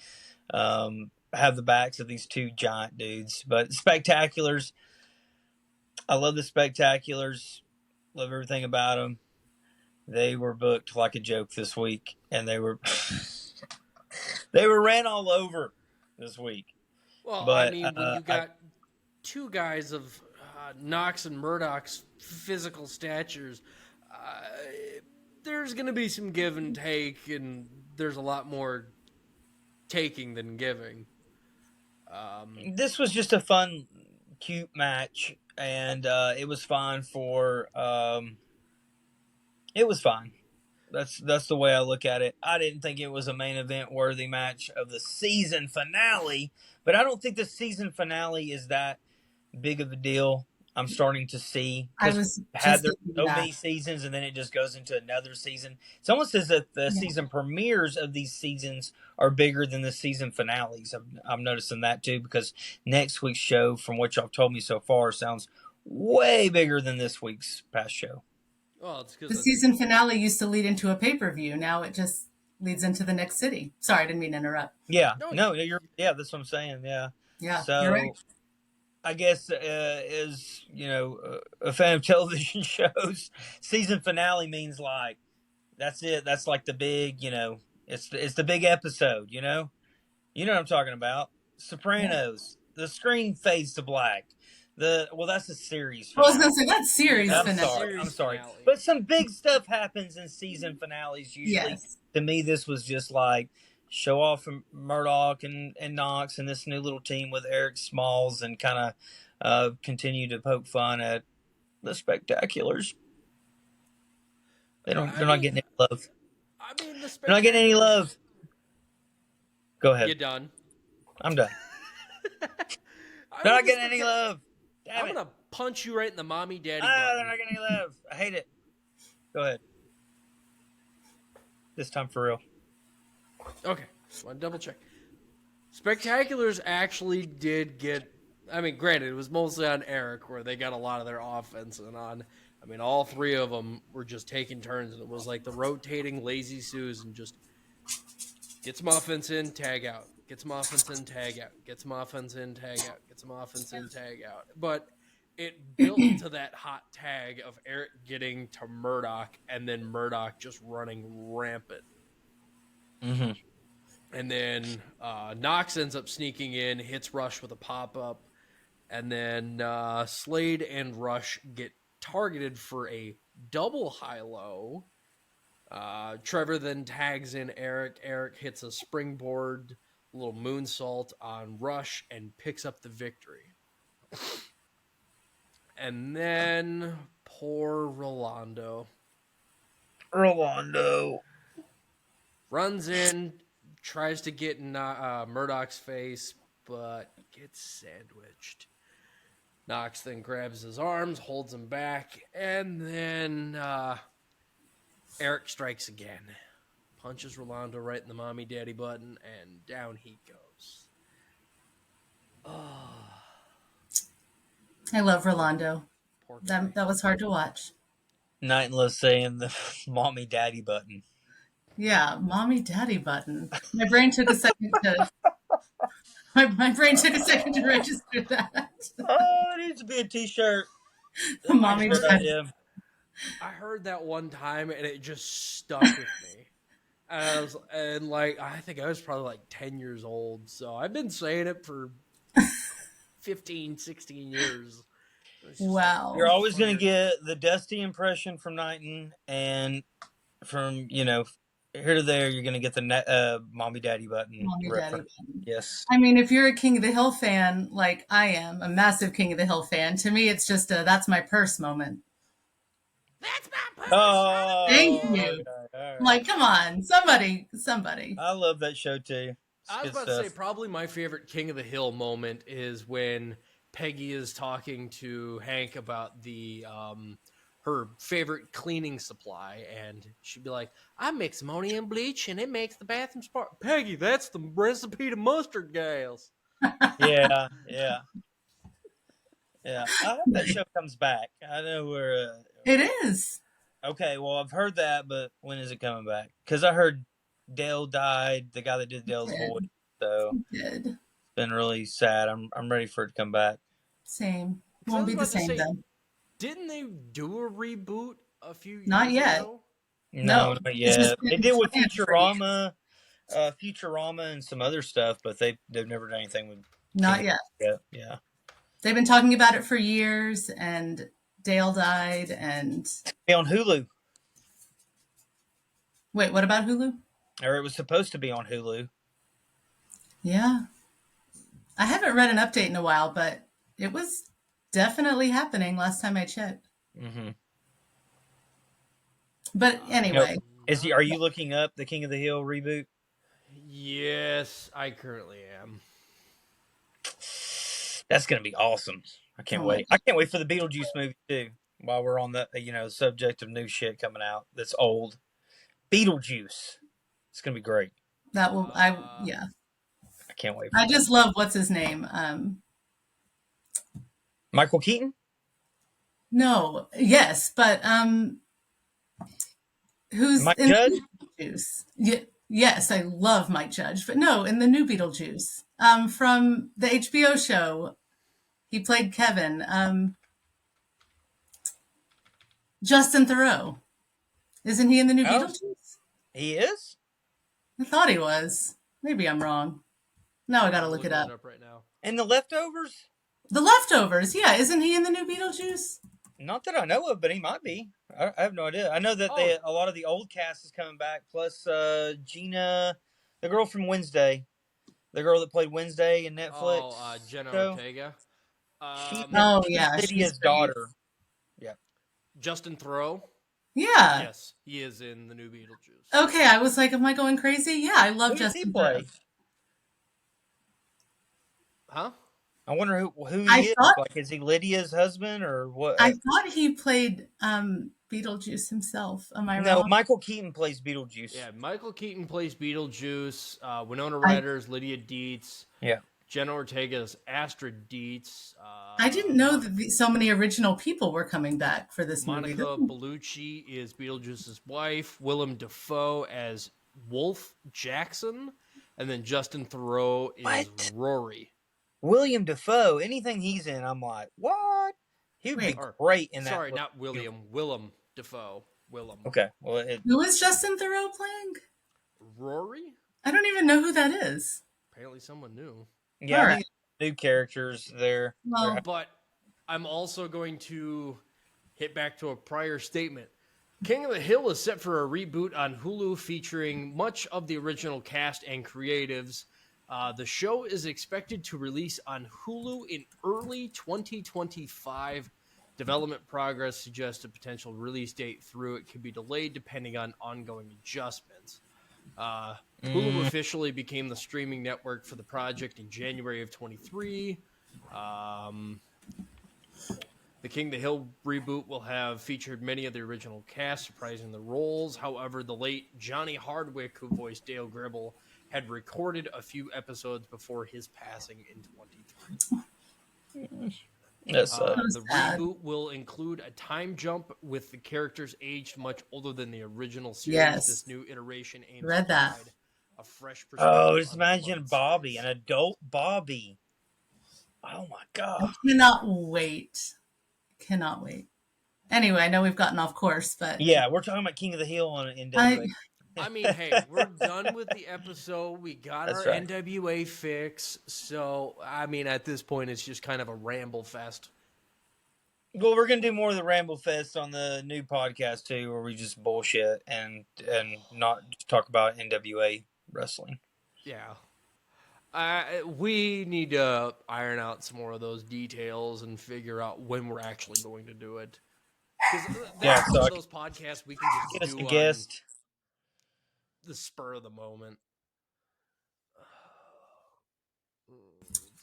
have the backs of these two giant dudes. But Spectaculars, I love the Spectaculars. Love everything about them. They were booked like a joke this week, and they were ran all over this week. Well, but, I mean, when you got two guys of Knox and Murdoch's physical statures, there's going to be some give and take, and there's a lot more taking than giving. This was just a fun, cute match, and it was fine for. It was fine. That's the way I look at it. I didn't think it was a main event worthy match of the season finale, but I don't think the season finale is that big of a deal. I'm starting to see. I was had there thinking so that. many seasons, and then it just goes into another season. It's almost as if the season premieres of these seasons are bigger than the season finales. I'm noticing that too, because next week's show, from what y'all told me so far, sounds way bigger than this week's past show. Well, it's The season finale used to lead into a pay-per-view. Now it just leads into the next city. Sorry, I didn't mean to interrupt. Yeah, No, that's what I'm saying. Yeah, So you're right. I guess as a fan of television shows, season finale means like that's it. That's like the big, it's the big episode. You know what I'm talking about. Sopranos. The screen fades to black. That's a series I was finale. going to say that's series finale. I'm sorry. But some big stuff happens in season finales usually. Yes. To me, this was just like show off from Murdoch and Knox and this new little team with Eric Smalls and kind of continue to poke fun at the Spectaculars. They're not getting any love. I mean, they're not getting any love. Go ahead. You done? I'm done. They're not getting any love. Damn I'm going to punch you right in the mommy daddy button. They're not getting any love. I hate it. Go ahead. This time for real. Okay, just want to double check. Spectaculars actually did get. I mean, granted, it was mostly on Eric where they got a lot of their offense, and on. I mean, all three of them were just taking turns, and it was like the rotating lazy Susan just get some offense in, tag out, get some offense in, tag out, get some offense in, tag out, get some offense in, tag out. But it built to that hot tag of Eric getting to Murdoch, and then Murdoch just running rampant. Mm-hmm. And then Knox ends up sneaking in, hits Rush with a pop-up, and then Slade and Rush get targeted for a double high-low. Trevor then tags in Eric. Eric hits a springboard, a little moonsault on Rush, and picks up the victory. And then poor Rolando. Runs in, tries to get in Murdoch's face, but gets sandwiched. Knox then grabs his arms, holds him back, and then Eric strikes again. Punches Rolando right in the mommy daddy button, and down he goes. Oh, I love Rolando. poor guy. That was hard to watch. Nightingale saying the mommy daddy button. Yeah, mommy daddy button. My brain took a second to my brain took a second to register that. Oh, it needs to be a t-shirt. Mommy daddy. Yeah. I heard that one time, and it just stuck with me. And I think I was probably like 10 years old, so I've been saying it for 15, 16 years. Wow. You're always going to get the Dusty impression from Knighton, and from, here to there, you're going to get the mommy daddy button Mommy reference. daddy button. Yes. I mean, if you're a King of the Hill fan, like I am, a massive King of the Hill fan, to me it's just a that's my purse moment. That's my purse. Oh, thank you. right. Like, come on, somebody. I love that show too. I was about to say, probably my favorite King of the Hill moment is when Peggy is talking to Hank about the her favorite cleaning supply, and she'd be like, "I mix ammonia and bleach, and it makes the bathroom spark." Peggy, that's the recipe to mustard gas. Yeah. I hope that show comes back. I know we're. It is. Okay, well, I've heard that, but when is it coming back? Because I heard Dale died, the guy that did Dale's voice. So Good. it's been really sad. I'm ready for it to come back. Same. Won't be the same though. Didn't they do a reboot a few years Not yet. ago? No, not yet. They did with Futurama. Futurama and some other stuff, but they've never done anything with. Not yet. Yeah. They've been talking about it for years, and Dale died, and Be on Hulu. Wait, what about Hulu? Or it was supposed to be on Hulu. Yeah. I haven't read an update in a while, but it was definitely happening last time I checked. Mm-hmm. But anyway. Are you looking up the King of the Hill reboot? Yes, I currently am. That's going to be awesome. I can't wait. I can't wait for the Beetlejuice movie too. While we're on the subject of new shit coming out that's old, Beetlejuice. It's going to be great. That will I can't wait. I just love what's his name. Michael Keaton? No, yes, but who's Mike in Judge? Beetlejuice? Yes, I love Mike Judge, but no, in the new Beetlejuice, from the HBO show, he played Kevin. Justin Theroux, isn't he in the new Beetlejuice? He is? I thought he was. Maybe I'm wrong. Now I gotta look it up. Right now. And The Leftovers? The Leftovers, yeah. Isn't he in the new Beetlejuice? Not that I know of, but he might be. I have no idea. I know that a lot of the old cast is coming back, plus Gina, the girl from Wednesday, the girl that played Wednesday in Netflix. Oh, Jenna Ortega. She's Lydia's daughter. Yeah. Justin Theroux. Yeah. Yes, he is in the new Beetlejuice. Okay, I was like, am I going crazy? Yeah, I love Justin Theroux. Huh? I wonder who he is. Like, is he Lydia's husband or what? I thought he played Beetlejuice himself. Am I wrong? No, Michael Keaton plays Beetlejuice. Yeah, Michael Keaton plays Beetlejuice. Winona Ryder's Lydia Dietz. Yeah. Jenna Ortega's Astrid Dietz. I didn't know that so many original people were coming back for this movie. Monica Bellucci is Beetlejuice's wife. Willem Dafoe as Wolf Jackson. And then Justin Theroux is Rory. William Dafoe, anything he's in, I'm like, what? He would be great in that. Sorry, not William. Willem Dafoe. Willem. Okay. Well, who is Justin Theroux playing? Rory? I don't even know who that is. Apparently someone new. Yeah, I think new characters there. Well, but I'm also going to hit back to a prior statement. King of the Hill is set for a reboot on Hulu featuring much of the original cast and creatives. The show is expected to release on Hulu in early 2025. Development progress suggests a potential release date through it could be delayed depending on ongoing adjustments. Hulu officially became the streaming network for the project in January of 23. The King of the Hill reboot will have featured many of the original cast, reprising the roles. However, the late Johnny Hardwick, who voiced Dale Gribble, had recorded a few episodes before his passing in 2020. That's The sad. reboot will include a time jump with the characters aged much older than the original series. Yes. This new iteration aims Read to that. provide a fresh perspective. just on the imagine beloved Bobby, series. an adult Bobby. Oh my god! I cannot wait. Cannot wait. Anyway, I know we've gotten off course, but Yeah, we're talking about King of the Hill on I NWA. I mean, hey, we're done with the episode. We got That's our right. NWA fix. So, I mean, at this point, it's just kind of a ramble fest. Well, we're gonna do more of the Ramble Fest on the new podcast too, where we just bullshit and not just talk about NWA wrestling. Yeah. We need to iron out some more of those details and figure out when we're actually going to do it. Because that's one of those podcasts we can Get just us do a guest. on the spur of the moment.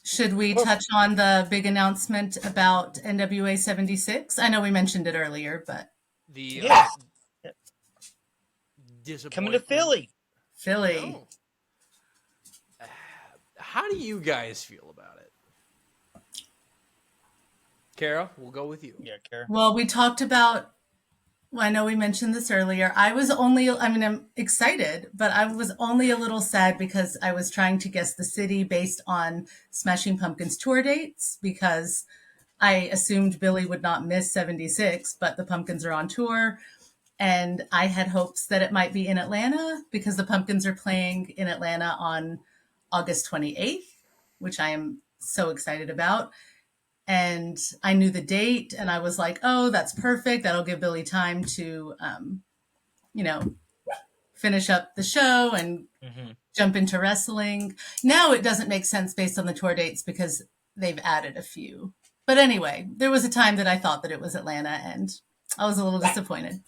should we touch on the big announcement about NWA 76? I know we mentioned it earlier, but The Yes. Coming to disappointment. Philly. Philly. Oh. How do you guys feel about it? Kara, we'll go with you. Yeah, Kara. Well, we talked about, well, I know we mentioned this earlier. I'm excited, but I was only a little sad because I was trying to guess the city based on Smashing Pumpkins tour dates because I assumed Billy would not miss 76, but the Pumpkins are on tour. And I had hopes that it might be in Atlanta because the Pumpkins are playing in Atlanta on August 28th, which I am so excited about. And I knew the date and I was like, oh, that's perfect. That'll give Billy time to, finish up the show and jump into wrestling. Now it doesn't make sense based on the tour dates because they've added a few. But anyway, there was a time that I thought that it was Atlanta and I was a little disappointed.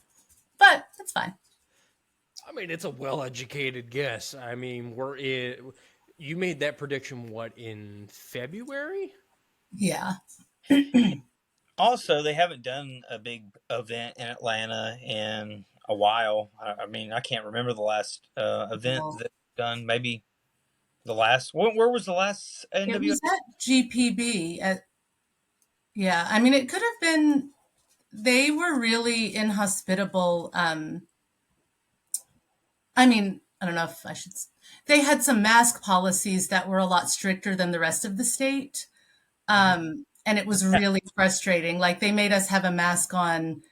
But it's fine. I mean, it's a well-educated guess. I mean, you made that prediction, what, in February? Yeah. Also, they haven't done a big event in Atlanta in a while. I mean, I can't remember the last event that done. Maybe the last. Where was the last NWA? It was at GPB. Yeah, I mean, it could have been. They were really inhospitable. I mean, I don't know if I should. They had some mask policies that were a lot stricter than the rest of the state. And it was really frustrating. Like they made us have a mask on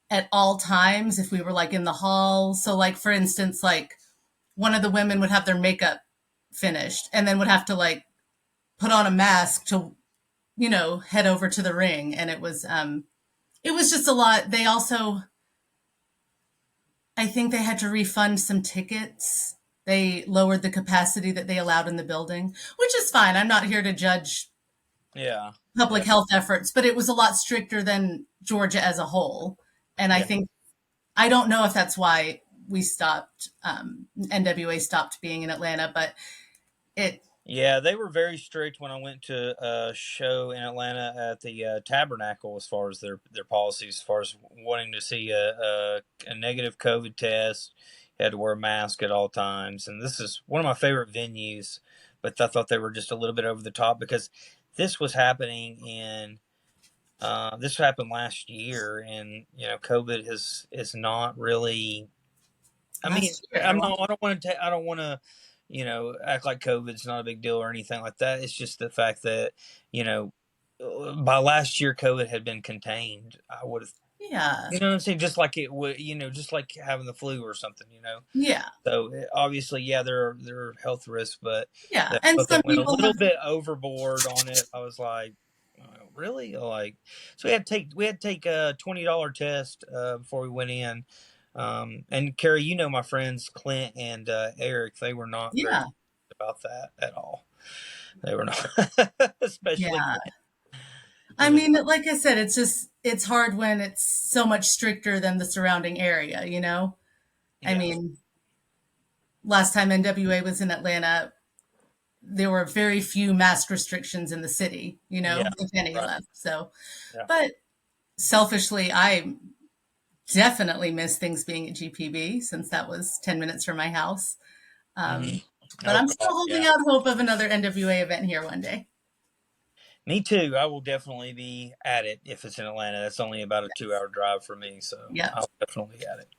at all times if we were like in the hall. So like, for instance, like one of the women would have their makeup finished and then would have to like put on a mask to, head over to the ring. And it was just a lot. They also, I think they had to refund some tickets. They lowered the capacity that they allowed in the building, which is fine. I'm not here to judge public health efforts, but it was a lot stricter than Georgia as a whole. And I don't know if that's why we stopped, NWA stopped being in Atlanta, but they were very strict when I went to a show in Atlanta at the Tabernacle as far as their policies, as far as wanting to see a negative COVID test. You had to wear a mask at all times. And this is one of my favorite venues, but I thought they were just a little bit over the top because this was happening this happened last year, and COVID is not really. I mean, I don't want to, act like COVID's not a big deal or anything like that. It's just the fact that by last year COVID had been contained. I would have. Yeah. You know what I'm saying? Just like it would, just like having the flu or something, Yeah. So obviously, there are health risks, but yeah, and some went people a little bit overboard on it. I was like, really? Like, so we had to take a $20 test before we went in. And Carrie, my friends Clint and Eric, they were not very about that at all. They were not, especially. Yeah. I mean, like I said, it's hard when it's so much stricter than the surrounding area, I mean, last time NWA was in Atlanta, there were very few mask restrictions in the city, if any left. So, but selfishly, I definitely miss things being at GPB since that was 10 minutes from my house. Mm-hmm. But Oh I'm God, still holding yeah. out hope of another NWA event here one day. Me too. I will definitely be at it if it's in Atlanta. That's only about a 2-hour drive for me, so Yeah. I'll definitely be at it.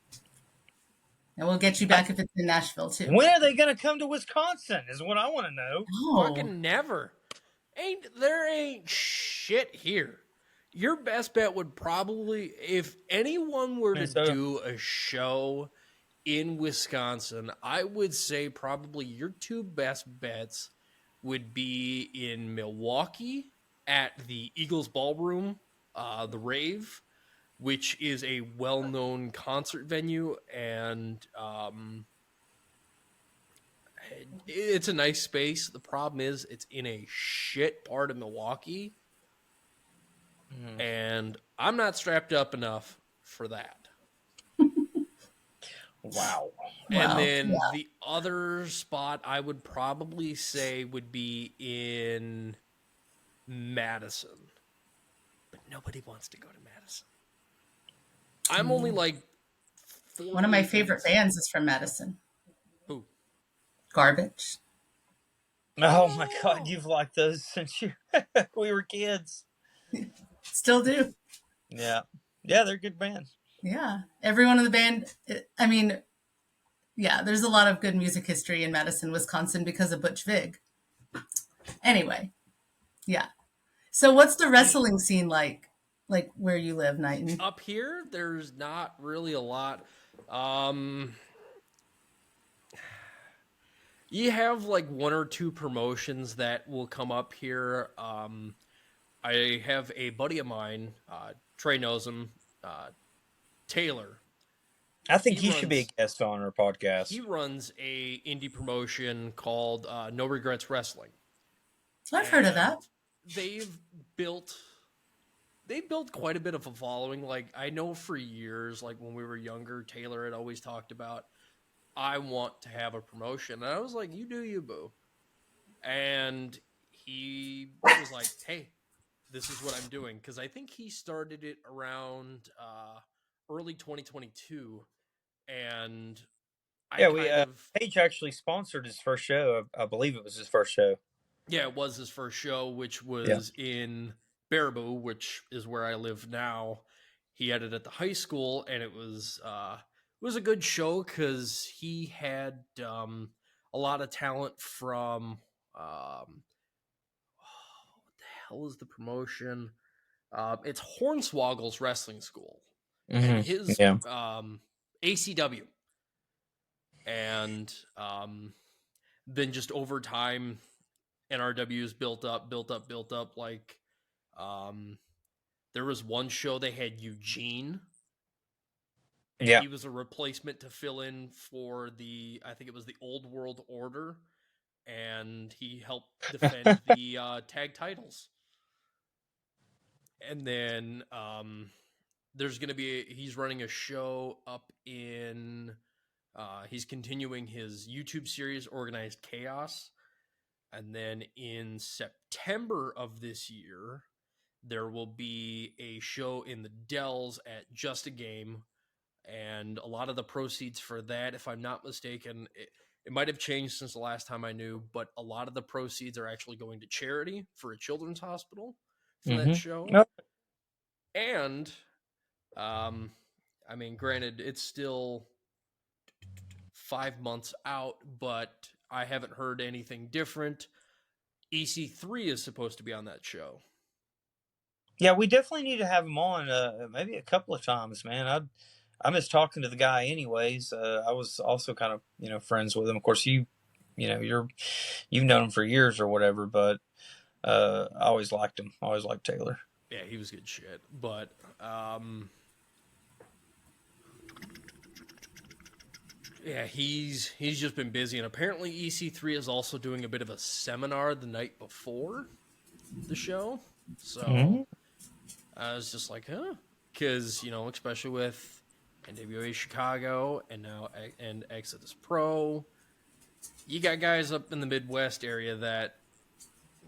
And we'll get you back if it's in Nashville too. When are they going to come to Wisconsin? Is what I want to know. Oh, Fucking never. There ain't shit here. Your best bet would probably, if anyone were to Minnesota. do a show in Wisconsin, I would say probably your two best bets would be in Milwaukee at the Eagles Ballroom, the Rave, which is a well-known concert venue, and it's a nice space. The problem is it's in a shit part of Milwaukee, and I'm not strapped up enough for that. Wow. And well, then yeah. the other spot I would probably say would be in Madison. But nobody wants to go to Madison. I'm only like 48 One of my favorite minutes. bands is from Madison. Who? Garbage. Oh my God, you've liked those since we were kids. Still do. Yeah. Yeah, they're good bands. Yeah. Everyone in the band, I mean, yeah, there's a lot of good music history in Madison, Wisconsin because of Butch Vig. Anyway, yeah. So what's the wrestling scene like where you live, Knighton? Up here, there's not really a lot. You have like one or two promotions that will come up here. I have a buddy of mine, Trey knows him, Taylor. I think He he should be a runs guest on our podcast. he runs a indie promotion called No Regrets Wrestling. I've heard of that. They've built quite a bit of a following. Like I know for years, like when we were younger, Taylor had always talked about, I want to have a promotion. And I was like, you do you, boo. And he was like, hey, this is what I'm doing. Because I think he started it around early 2022. And I Yeah, we kind of, Paige actually sponsored his first show. I believe it was his first show. yeah, it was his first show, which Yeah. was in Baraboo, which is where I live now. He had it at the high school, and it was a good show because he had a lot of talent from what the hell is the promotion? It's Hornswoggle's Wrestling School, and his Yeah. ACW, and then just over time, NRW is built up. Like, there was one show they had Eugene, and Yeah. he was a replacement to fill in for I think it was the Old World Order, and he helped defend the tag titles. And then there's going to be he's running a show up in. He's continuing his YouTube series, Organized Chaos. And then in September of this year, there will be a show in the Dells at Just a Game. And a lot of the proceeds for that, if I'm not mistaken, it might have changed since the last time I knew, but a lot of the proceeds are actually going to charity for a children's hospital for that show. Nope. And, I mean, granted, it's still 5 months out, but I haven't heard anything different. EC3 is supposed to be on that show. Yeah, we definitely need to have him on maybe a couple of times, man. I miss talking to the guy anyways. I was also kind of, friends with him. Of course, you've known him for years or whatever, but I always liked him. I always liked Taylor. Yeah, he was good shit. But yeah, he's just been busy, and apparently EC3 is also doing a bit of a seminar the night before the show. So I was just like, huh? Because, especially with NWA Chicago and now and Exodus Pro, you got guys up in the Midwest area that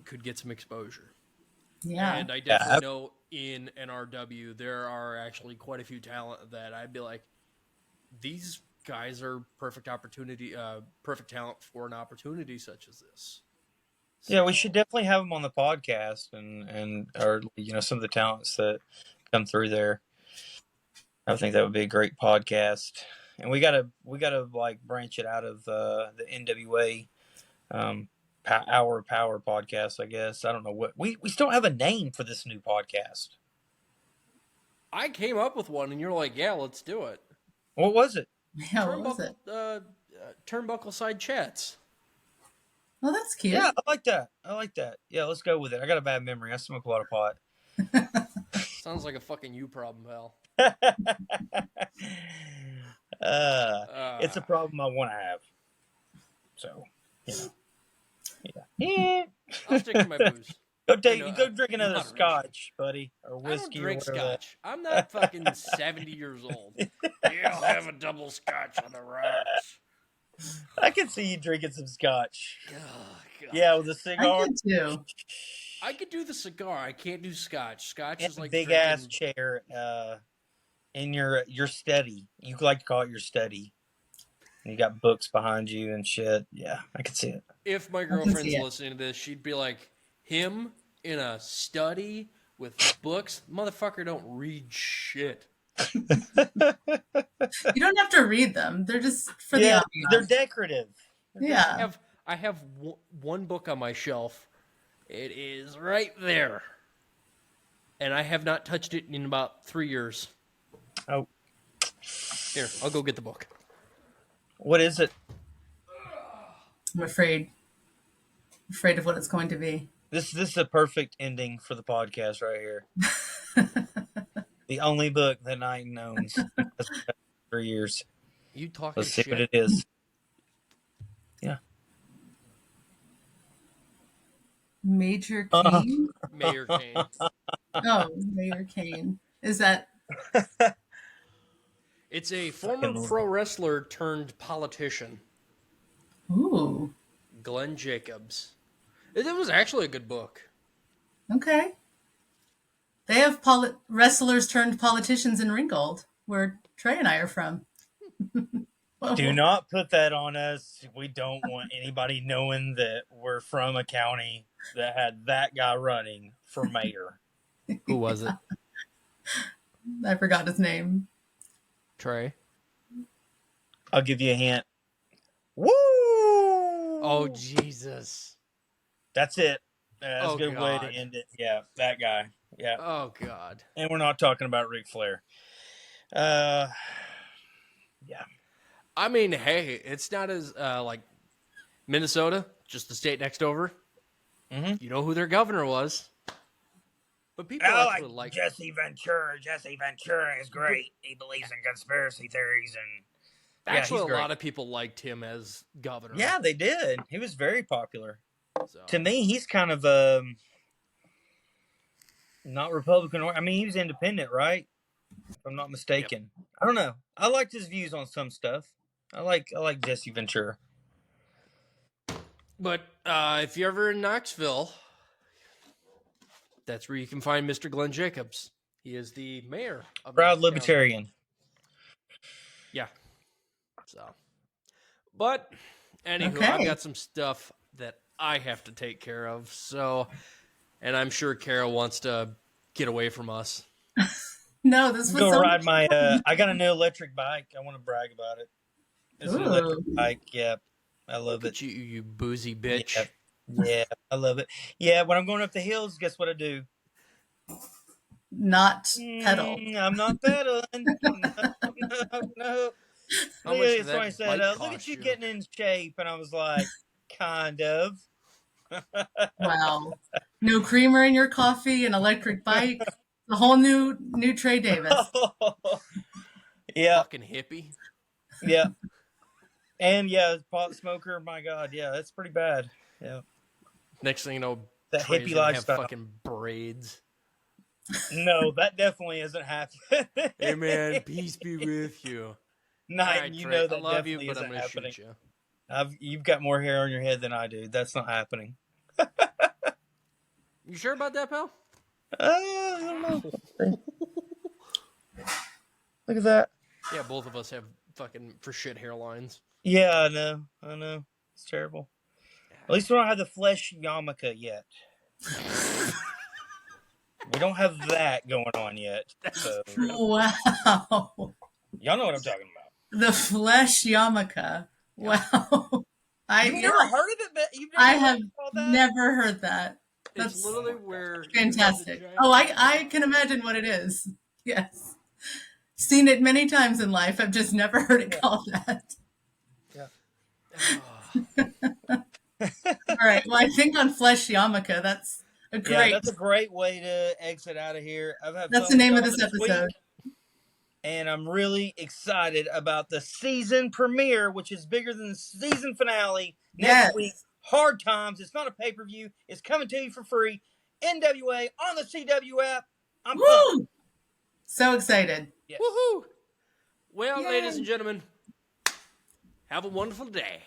could get some exposure. Yeah. And I definitely know in NRW, there are actually quite a few talent that I'd be like, these guys are perfect talent for an opportunity such as this. Yeah, we should definitely have them on the podcast and or some of the talents that come through there. I think that would be a great podcast, and we gotta like branch it out of the NWA Hour of Power podcast. I guess I don't know what we still don't have a name for this new podcast. I came up with one, and you're like, "Yeah, let's do it." What was it? Yeah, what was it? Turnbuckle Side Chats. Well, that's cute. Yeah, I like that. Yeah, let's go with it. I got a bad memory. I smoke a lot of pot. Sounds like a fucking you problem, pal. It's a problem I want to have. So, yeah. I'll stick to my booze. Go drink another scotch, buddy, or whiskey. I don't drink scotch. I'm not fucking 70 years old. Yeah, I'll have a double scotch on the rocks. I can see you drinking some scotch. Oh, yeah, with a cigar. I could too. I could do the cigar. I can't do scotch. Scotch is like big drinking... ass chair in your study. You like to call it your study. You got books behind you and shit. Yeah, I can see it. If my girlfriend's listening to this, she'd be like, him in a study with books? Motherfucker don't read shit. You don't have to read them. They're just for the audience. They're decorative. Yeah. I have one book on my shelf. It is right there. And I have not touched it in about 3 years. Oh. Here, I'll go get the book. What is it? I'm afraid of what it's going to be. This is a perfect ending for the podcast right here. The only book that Knighton owns. 3 years. You talking Let's see shit. what it is. Yeah. Major Kane? Mayor Kane. Oh, Mayor Kane. Is that... It's a former pro wrestler turned politician. Ooh. Glenn Jacobs. It was actually a good book. Okay. They have wrestlers turned politicians in Ringgold, where Trey and I are from. Do not put that on us. We don't want anybody knowing that we're from a county that had that guy running for mayor. Who was it? I forgot his name. Trey. I'll give you a hint. Woo! Oh, Jesus. That's it. That's a good way God. to end it. Yeah, that guy. Yeah. Oh, God. And we're not talking about Ric Flair. Yeah. I mean, hey, it's not as, like, Minnesota, just the state next over. Mm-hmm. You know who their governor was. But people I actually like Jesse Ventura. Jesse Ventura is great. He believes in conspiracy theories and actually a lot of people liked him as governor. Yeah, they did. He was very popular. So. To me, he's kind of not Republican. I mean, he was independent, right? If I'm not mistaken. Yep. I don't know. I liked his views on some stuff. I like Jesse Ventura. But if you're ever in Knoxville, that's where you can find Mr. Glenn Jacobs. He is the mayor of Proud libertarian. Yeah. So, but anywho, I've got some stuff that I have to take care of. So, and I'm sure Kara wants to get away from us. No, this was go ride my. I got a new electric bike. I want to brag about it. It's an electric bike. Yeah, I love it. You boozy bitch. Yeah, I love it. Yeah, when I'm going up the hills, guess what I do? Not pedal. I'm not pedaling. No. Somebody said, look at you getting in shape. And I was like, kind of. Wow. No creamer in your coffee, an electric bike. A whole new Trey Davis. Yeah. Fucking hippie. Yeah. And yeah, pot smoker. My God. Yeah, that's pretty bad. Yeah. Next thing you know, that hippie lifestyle. Have fucking braids. No, that definitely isn't happening. Hey man, peace be with you. Right, you know that I love definitely you, but isn't I'm gonna happening. shoot you. You've got more hair on your head than I do. That's not happening. You sure about that, pal? I don't know. Look at that. Yeah, both of us have fucking for shit hairlines. Yeah, I know. It's terrible. At least we don't have the flesh yarmulke yet. We don't have that going on yet. So Wow. y'all know what I'm talking about. The flesh yarmulke. Wow. You've never heard of it? But you've never I have called that? never heard that. It's That's literally where fantastic. Oh, I can imagine what it is. Yes. Seen it many times in life. I've just never heard it called that. Yeah. All right. Well, I think on flesh yarmulke, that's a great. Yeah, that's a great way to exit out of here. That's the name of this episode. And I'm really excited about the season premiere, which is bigger than the season finale next week. Hard Times. It's not a pay-per-view. It's coming to you for free. NWA on the CW app. I'm pumped. So excited. Yes. Woohoo! Well, ladies and gentlemen, have a wonderful day.